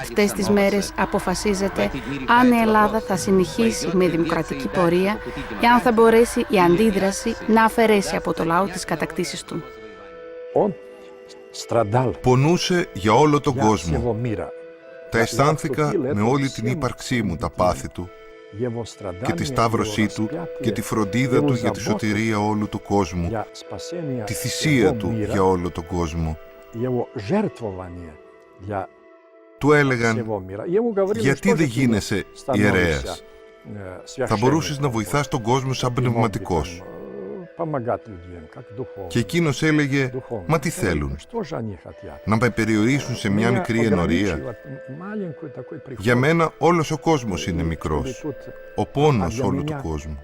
Αυτές τις μέρες αποφασίζεται αν η Ελλάδα θα συνεχίσει με δημοκρατική πορεία ή αν θα μπορέσει η αντίδραση να αφαιρέσει από το λαό τις κατακτήσεις του. Πονούσε για όλο τον κόσμο. Τα αισθάνθηκα με όλη την ύπαρξή μου τα πάθη του και τη σταύρωσή του και τη φροντίδα του για τη σωτηρία όλου του κόσμου, τη θυσία του για όλο τον κόσμο. Του έλεγαν, γιατί δεν γίνεσαι ιερέας? Θα μπορούσες να βοηθάς τον κόσμο σαν πνευματικός. Και εκείνος έλεγε, μα τι θέλουν, να με περιορίσουν σε μια μικρή ενορία? Για μένα όλος ο κόσμος είναι μικρός, ο πόνος όλου του κόσμου.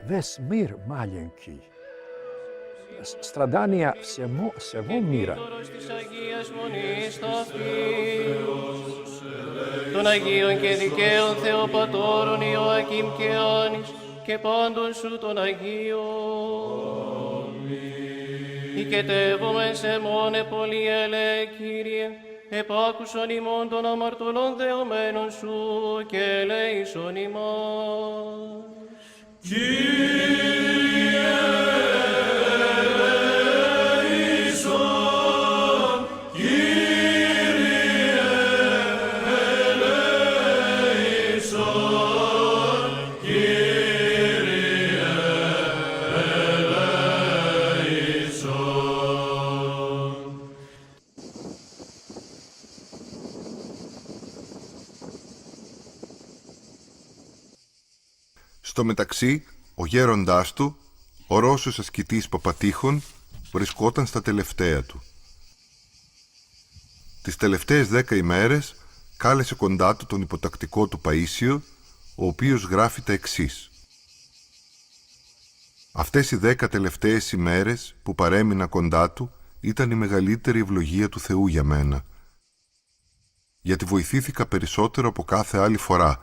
Των Αγίων και δικαίων Θεοπατώρων Ιωακήμ και Άνης και πάντων σου των Αγίων. Οικετεύομεν σε μόνε πολύ ελέ, Κύριε, επάκουσον ημών των αμαρτωλών δεωμένων σου και ελέησον ημάς. Κύριε, ελέησον, Κύριε, ελέησον, Κύριε, ελέησον. Στο μεταξύ, ο γέροντάς του, ο Ρώσος ασκητής Παπατήχων, βρισκόταν στα τελευταία του. Τις τελευταίες 10 ημέρες κάλεσε κοντά του τον υποτακτικό του Παΐσιο, ο οποίος γράφει τα εξής. Αυτές οι 10 τελευταίες ημέρες που παρέμεινα κοντά του ήταν η μεγαλύτερη ευλογία του Θεού για μένα. Γιατί βοηθήθηκα περισσότερο από κάθε άλλη φορά,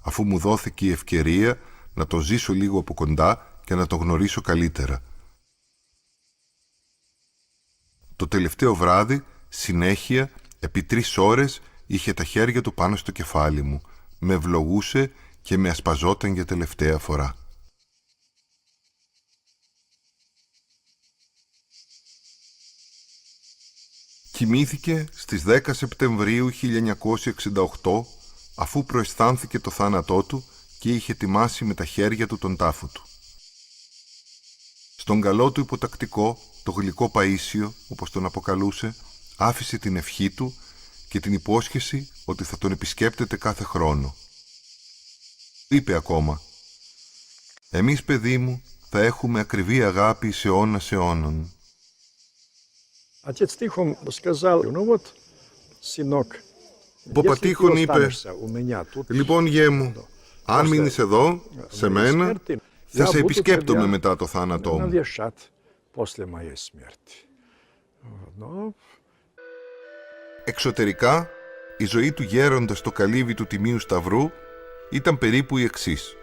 αφού μου δόθηκε η ευκαιρία να το ζήσω λίγο από κοντά και να το γνωρίσω καλύτερα. Το τελευταίο βράδυ, συνέχεια, επί 3 ώρες, είχε τα χέρια του πάνω στο κεφάλι μου, με ευλογούσε και με ασπαζόταν για τελευταία φορά. Κοιμήθηκε στις 10 Σεπτεμβρίου 1968, αφού προαισθάνθηκε το θάνατό του και είχε ετοιμάσει με τα χέρια του τον τάφο του. Στον καλό του υποτακτικό, το γλυκό Παΐσιο, όπως τον αποκαλούσε, άφησε την ευχή του και την υπόσχεση ότι θα τον επισκέπτεται κάθε χρόνο. Είπε ακόμα, «Εμείς, παιδί μου, θα έχουμε ακριβή αγάπη σε αιώνας αιώνων». Отец Тихон сказал, ну вот, сынок, Παπα Τίχον είπε, «Λοιπόν, γέ μου, αν μείνεις εδώ, σε μένα, θα σε επισκέπτομαι μετά το θάνατό μου». Εξωτερικά, η ζωή του γέροντα στο καλύβι του Τιμίου Σταυρού ήταν περίπου η εξής.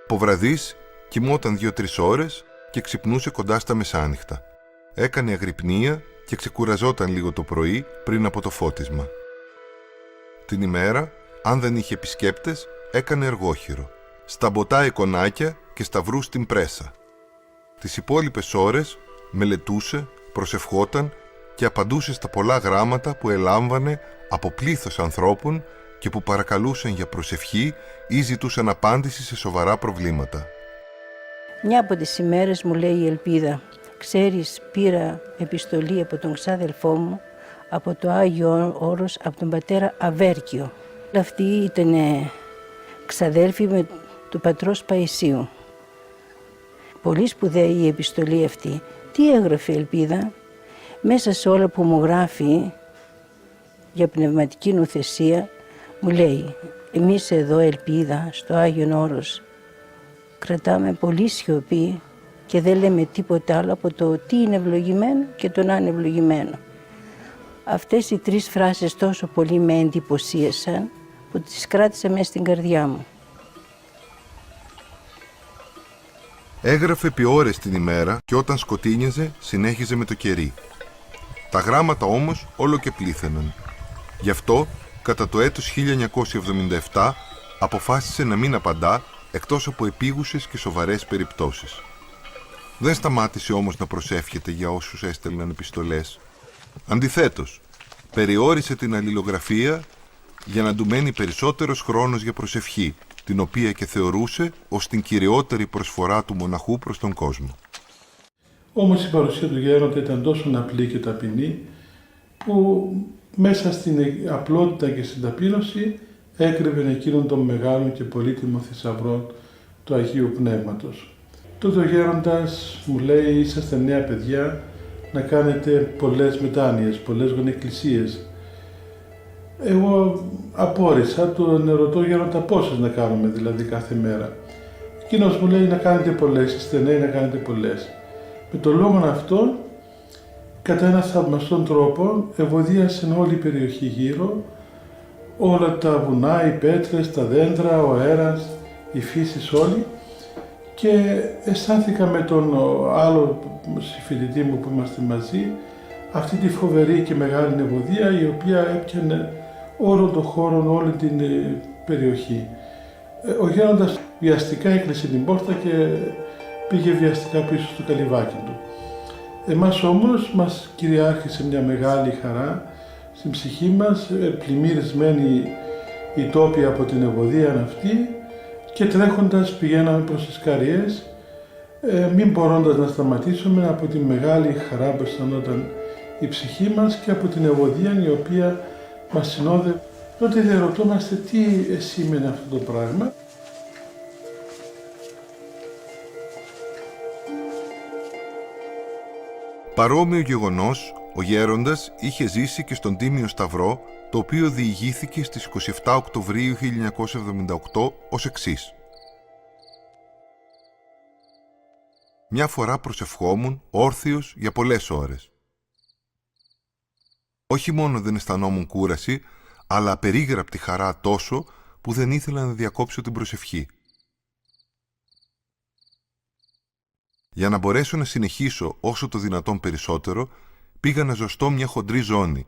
Από βραδείς κοιμόταν 2-3 ώρες και ξυπνούσε κοντά στα μεσάνυχτα. Έκανε αγρυπνία και ξεκουραζόταν λίγο το πρωί πριν από το φώτισμα. Την ημέρα, αν δεν είχε επισκέπτες, έκανε εργόχειρο. Σταμποτά εικονάκια και σταυρούς στην πρέσα. Τις υπόλοιπες ώρες μελετούσε, προσευχόταν και απαντούσε στα πολλά γράμματα που ελάμβανε από πλήθος ανθρώπων και που παρακαλούσαν για προσευχή ή ζητούσαν απάντηση σε σοβαρά προβλήματα. Μια από τις ημέρες μου λέει η Ελπίδα, «Ξέρεις, πήρα επιστολή από τον ξάδελφό μου, από το Άγιο Όρος, από τον πατέρα Αβέρκιο». Αυτή ήταν ξαδέλφη με του πατρός Παϊσίου. Πολύ σπουδαία η επιστολή αυτή. Τι έγραφε η Ελπίδα? Μέσα σε όλα που μου γράφει για πνευματική νοθεσία, μου λέει, εμείς εδώ, Ελπίδα, στο Άγιον Όρος, κρατάμε πολύ σιωπή και δεν λέμε τίποτα άλλο από το τι είναι ευλογημένο και το να είναι ευλογημένο. Αυτές οι 3 φράσεις τόσο πολύ με εντυπωσίασαν που τις κράτησα μέσα στην καρδιά μου. Έγραφε επί ώρες την ημέρα και όταν σκοτίνιαζε συνέχιζε με το κερί. Τα γράμματα όμως όλο και πλήθαιναν. Γι' αυτό, κατά το έτος 1977, αποφάσισε να μην απαντά εκτός από επίγουσες και σοβαρές περιπτώσεις. Δεν σταμάτησε όμως να προσεύχεται για όσους έστελναν επιστολές. Αντιθέτως, περιόρισε την αλληλογραφία για να του μένει περισσότερος χρόνος για προσευχή, την οποία και θεωρούσε ως την κυριότερη προσφορά του μοναχού προς τον κόσμο. Όμως η παρουσία του γέροντα ήταν τόσο απλή και ταπεινή, που μέσα στην απλότητα και στην ταπείνωση έκρυβε εκείνον τον μεγάλο και πολύτιμο θησαυρό του Αγίου Πνεύματος. Τότε ο γέροντας μου λέει, είσαστε νέα παιδιά, να κάνετε πολλές μετάνοιες, πολλές γονεκκλησίες. Εγώ απόρρισα, τον ερωτώ γέροντα πόσες να κάνουμε δηλαδή κάθε μέρα. Εκείνος μου λέει να κάνετε πολλές, είστε νέοι να κάνετε πολλές. Με τον λόγο αυτό, κατά έναν θαυμαστόν τρόπο, ευωδίασε όλη η περιοχή γύρω, όλα τα βουνά, οι πέτρες, τα δέντρα, ο αέρας, η φύση όλη, και αισθάνθηκα με τον άλλο συμφιλητή μου που είμαστε μαζί αυτή τη φοβερή και μεγάλη ευωδία, η οποία έπιανε όλο τον χώρο, όλη την περιοχή. Ο γέροντας βιαστικά έκλεισε την πόρτα και πήγε βιαστικά πίσω στο καλυβάκι του. Εμάς όμως μας κυριάρχησε μια μεγάλη χαρά στην ψυχή μας, πλημμυρισμένη η τόποι από την ευωδία αυτή, και τρέχοντας πηγαίναμε προς τις Καριές, μην μπορώντας να σταματήσουμε από τη μεγάλη χαρά που αισθανόταν η ψυχή μας και από την ευωδία η οποία μας συνόδευε. Τότε διαρωτόμαστε τι σήμαινε αυτό το πράγμα. Παρόμοιο γεγονός Ο γέροντας είχε ζήσει και στον Τίμιο Σταυρό, το οποίο διηγήθηκε στις 27 Οκτωβρίου 1978 ως εξής. Μια φορά προσευχόμουν όρθιος για πολλές ώρες. Όχι μόνο δεν αισθανόμουν κούραση, αλλά απερίγραπτη χαρά τόσο που δεν ήθελα να διακόψω την προσευχή. Για να μπορέσω να συνεχίσω όσο το δυνατόν περισσότερο, πήγα να ζωστώ μια χοντρή ζώνη.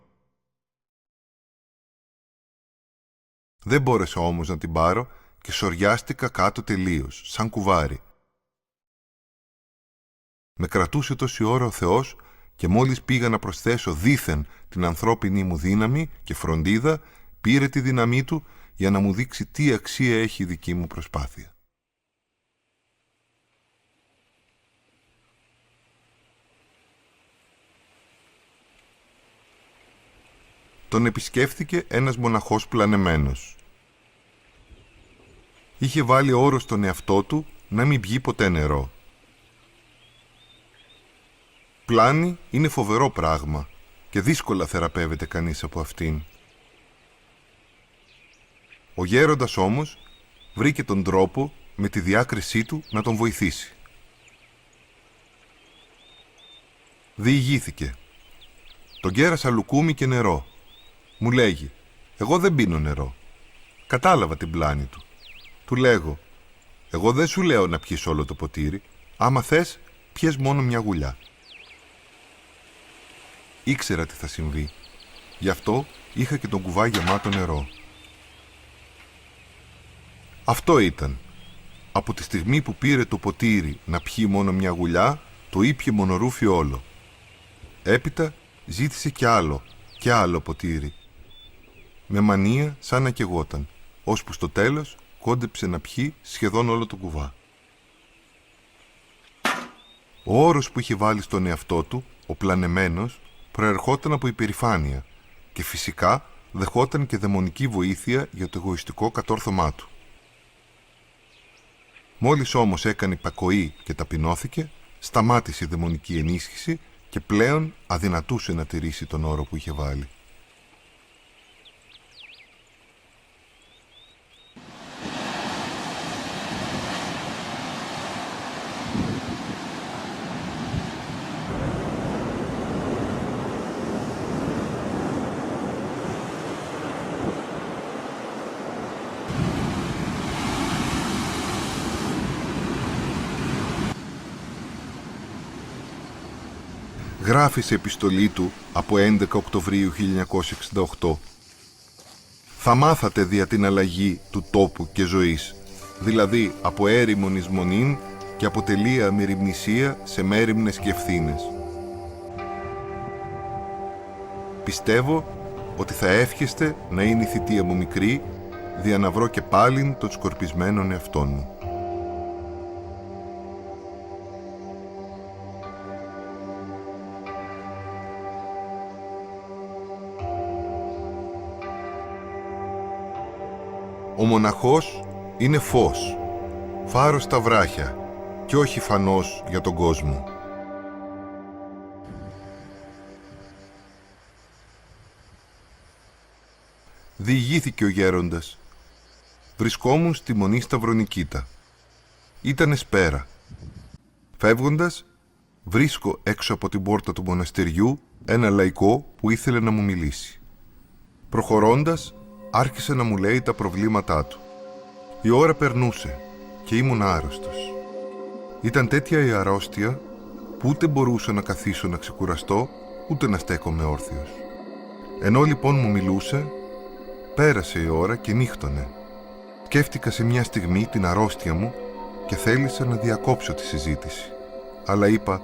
Δεν μπόρεσα όμως να την πάρω και σοριάστηκα κάτω τελείως, σαν κουβάρι. Με κρατούσε τόση ώρα ο Θεός και μόλις πήγα να προσθέσω δήθεν την ανθρώπινη μου δύναμη και φροντίδα, πήρε τη δύναμή του για να μου δείξει τι αξία έχει η δική μου προσπάθεια. Τον επισκέφθηκε ένας μοναχός πλανεμένος. Είχε βάλει όρο στον εαυτό του να μην πιει ποτέ νερό. Πλάνη είναι φοβερό πράγμα και δύσκολα θεραπεύεται κανείς από αυτήν. Ο γέροντας όμως βρήκε τον τρόπο με τη διάκρισή του να τον βοηθήσει. Διηγήθηκε. Τον κέρασα λουκούμι και νερό. Μου λέγει, εγώ δεν πίνω νερό. Κατάλαβα την πλάνη του. Του λέγω, εγώ δεν σου λέω να πιείς όλο το ποτήρι. Άμα θες, πιες μόνο μια γουλιά. Ήξερα τι θα συμβεί. Γι' αυτό είχα και τον κουβά γεμάτο νερό. Αυτό ήταν. Από τη στιγμή που πήρε το ποτήρι να πιει μόνο μια γουλιά, το ήπιε μονορούφι όλο. Έπειτα ζήτησε και άλλο ποτήρι. Με μανία σαν να καιγόταν, ώσπου στο τέλος κόντεψε να πιει σχεδόν όλο το κουβά. Ο όρος που είχε βάλει στον εαυτό του, ο πλανεμένος, προερχόταν από υπερηφάνεια και φυσικά δεχόταν και δαιμονική βοήθεια για το εγωιστικό κατόρθωμά του. Μόλις όμως έκανε υπακοή και ταπεινώθηκε, σταμάτησε η δαιμονική ενίσχυση και πλέον αδυνατούσε να τηρήσει τον όρο που είχε βάλει. Γράφει σε επιστολή του από 11 Οκτωβρίου 1968. Θα μάθατε δια την αλλαγή του τόπου και ζωής, δηλαδή από έρημον εις μονήν και από τελεία μεριμνησία σε μέριμνες και ευθύνες. Πιστεύω ότι θα εύχεστε να είναι η θητεία μου μικρή, δια να βρω και πάλιν των σκορπισμένων εαυτών μου. Ο μοναχός είναι φως, φάρος στα βράχια και όχι φανός για τον κόσμο. Διηγήθηκε ο γέροντας. Βρισκόμουν στη Μονή Σταυρονικήτα. Ήτανε σπέρα. Φεύγοντας, βρίσκω έξω από την πόρτα του μοναστεριού ένα λαϊκό που ήθελε να μου μιλήσει. Προχωρώντας, άρχισε να μου λέει τα προβλήματά του. Η ώρα περνούσε και ήμουν άρρωστος. Ήταν τέτοια η αρρώστια που ούτε μπορούσα να καθίσω να ξεκουραστώ, ούτε να στέκομαι όρθιος. Ενώ λοιπόν μου μιλούσε, πέρασε η ώρα και νύχτωνε. Σκέφτηκα σε μια στιγμή την αρρώστια μου και θέλησα να διακόψω τη συζήτηση. Αλλά είπα,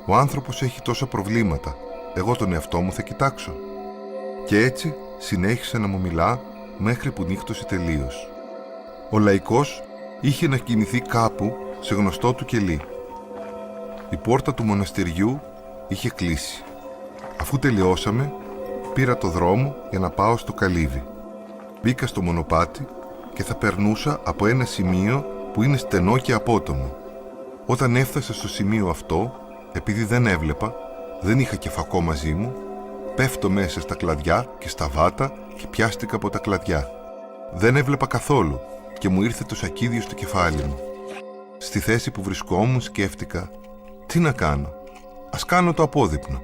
ο άνθρωπος έχει τόσα προβλήματα, εγώ τον εαυτό μου θα κοιτάξω. Και έτσι συνέχισε να μου μιλά μέχρι που νύχτωσε τελείως. Ο λαϊκός είχε να κινηθεί κάπου σε γνωστό του κελί. Η πόρτα του μοναστεριού είχε κλείσει. Αφού τελειώσαμε, πήρα το δρόμο για να πάω στο καλύβι. Μπήκα στο μονοπάτι και θα περνούσα από ένα σημείο που είναι στενό και απότομο. Όταν έφτασα στο σημείο αυτό, επειδή δεν έβλεπα, Δεν είχα και φακό μαζί μου. Πέφτω μέσα στα κλαδιά και στα βάτα και πιάστηκα από τα κλαδιά. Δεν έβλεπα καθόλου και μου ήρθε το σακίδιο στο κεφάλι μου. Στη θέση που βρισκόμουν σκέφτηκα, τι να κάνω, ας κάνω το απόδειπνο.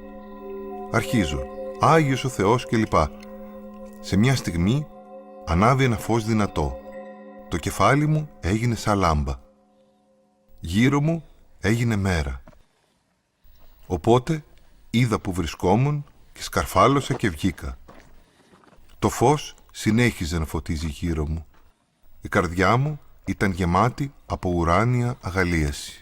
Αρχίζω, Άγιος ο Θεός κλπ. Σε μια στιγμή ανάβει ένα φως δυνατό. Το κεφάλι μου έγινε σαν λάμπα. Γύρω μου έγινε μέρα. Οπότε είδα που βρισκόμουν και σκαρφάλωσα και βγήκα. Το φως συνέχιζε να φωτίζει γύρω μου. Η καρδιά μου ήταν γεμάτη από ουράνια αγαλίαση.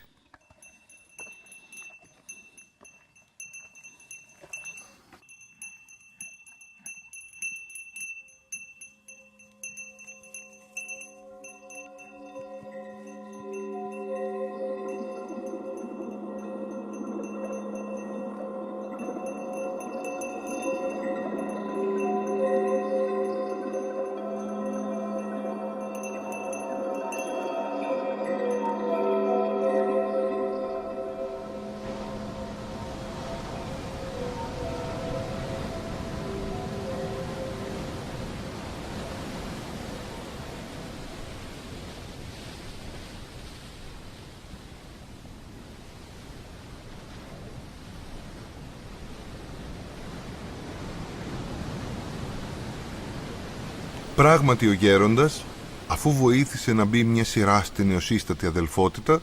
Πράγματι ο γέροντας, αφού βοήθησε να μπει μια σειρά στην νεοσύστατη αδελφότητα,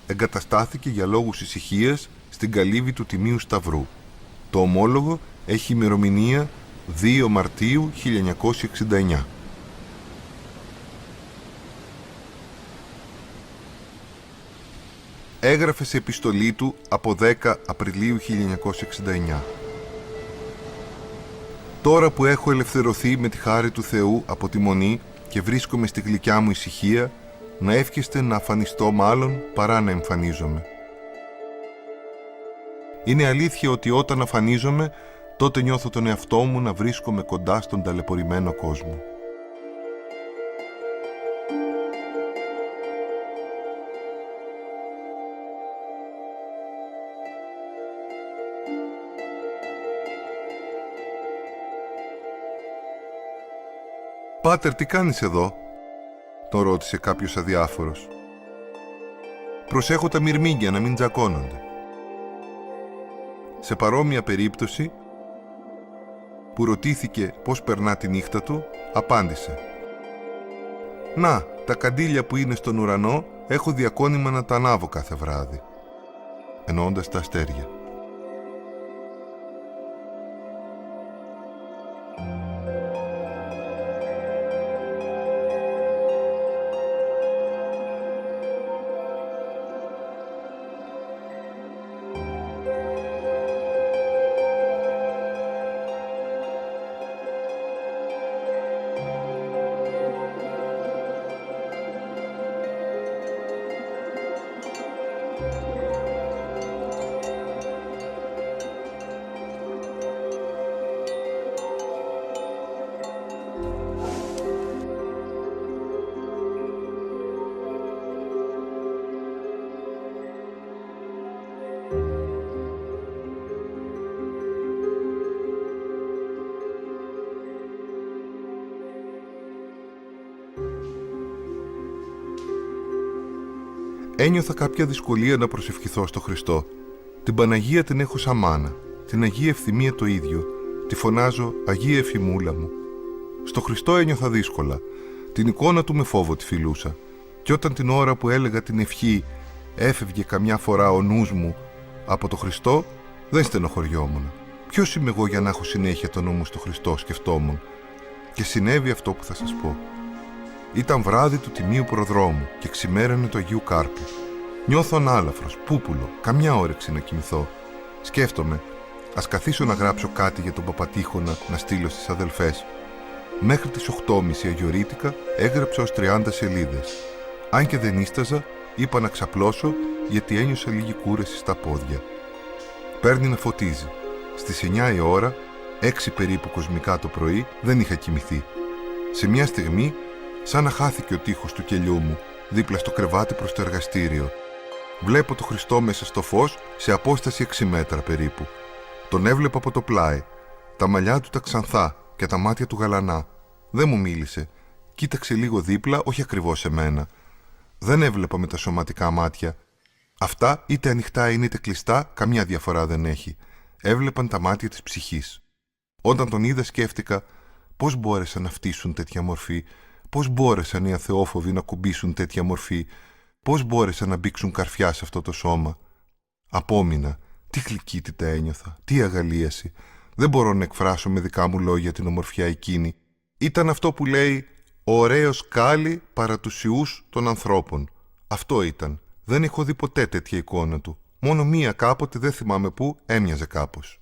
εγκαταστάθηκε για λόγους ησυχίας στην καλύβη του Τιμίου Σταυρού. Το ομόλογο έχει ημερομηνία 2 Μαρτίου 1969. Έγραφε σε επιστολή του από 10 Απριλίου 1969. Τώρα που έχω ελευθερωθεί με τη χάρη του Θεού από τη μονή και βρίσκομαι στη γλυκιά μου ησυχία, να εύχεστε να αφανιστώ μάλλον παρά να εμφανίζομαι. Είναι αλήθεια ότι όταν αφανίζομαι, τότε νιώθω τον εαυτό μου να βρίσκομαι κοντά στον ταλαιπωρημένο κόσμο. «Πάτερ, τι κάνεις εδώ?» τον ρώτησε κάποιος αδιάφορος. «Προσέχω τα μυρμήγκια να μην τζακώνονται». Σε παρόμοια περίπτωση, που ρωτήθηκε πώς περνά τη νύχτα του, απάντησε «Να, τα καντήλια που είναι στον ουρανό έχω διακόνημα να τα ανάβω κάθε βράδυ», εννοώντας τα αστέρια. Ένιωθα κάποια δυσκολία να προσευχηθώ στο Χριστό. Την Παναγία την έχω σαν μάνα, την Αγία Ευθυμία το ίδιο, τη φωνάζω Αγία Εφημούλα μου. Στο Χριστό ένιωθα δύσκολα, την εικόνα του με φόβο τη φιλούσα, και όταν την ώρα που έλεγα την ευχή έφευγε καμιά φορά ο νους μου από το Χριστό, δεν στενοχωριόμουν. Ποιος είμαι εγώ για να έχω συνέχεια το νου μου στο Χριστό, σκεφτόμουν. Και συνέβη αυτό που θα σας πω. Ήταν βράδυ του Τιμίου Προδρόμου και ξημέρωνε το Αγίου Κάρπου. Νιώθω ανάλαφρος, πούπουλο, καμιά όρεξη να κοιμηθώ. Σκέφτομαι, ας καθίσω να γράψω κάτι για τον Παπατήχωνα να στείλω στις αδελφές. Μέχρι τις 8:30 αγιορείτικα έγραψα ως 30 σελίδες. Αν και δεν ίσταζα, είπα να ξαπλώσω γιατί ένιωσα λίγη κούραση στα πόδια. Παίρνει να φωτίζει. Στις 9 η ώρα, 6 περίπου κοσμικά το πρωί, δεν είχα κοιμηθεί. Σε μια στιγμή, σαν να χάθηκε ο τοίχος του κελιού μου, δίπλα στο κρεβάτι προς το εργαστήριο. Βλέπω το Χριστό μέσα στο φως, σε απόσταση 6 μέτρα περίπου. Τον έβλεπα από το πλάι. Τα μαλλιά του τα ξανθά και τα μάτια του γαλανά. Δεν μου μίλησε. Κοίταξε λίγο δίπλα, όχι ακριβώς εμένα. Δεν έβλεπα με τα σωματικά μάτια. Αυτά είτε ανοιχτά είτε κλειστά, καμιά διαφορά δεν έχει. Έβλεπαν τα μάτια της ψυχής. Όταν τον είδα σκέφτηκα πώς μπόρεσαν να φτύσουν τέτοια μορφή, πώς μπόρεσαν οι αθεόφοβοι να κουμπίσουν τέτοια μορφή, πώς μπόρεσαν να μπήξουν καρφιά σε αυτό το σώμα. Απόμεινα, τι γλυκύτητα ένιωθα, τι αγαλίαση. Δεν μπορώ να εκφράσω με δικά μου λόγια την ομορφιά εκείνη. Ήταν αυτό που λέει «ωραίος κάλλη παρά τους ιούς των ανθρώπων». Αυτό ήταν. Δεν έχω δει ποτέ τέτοια εικόνα του. Μόνο μία κάποτε, δεν θυμάμαι πού, έμοιαζε κάπως.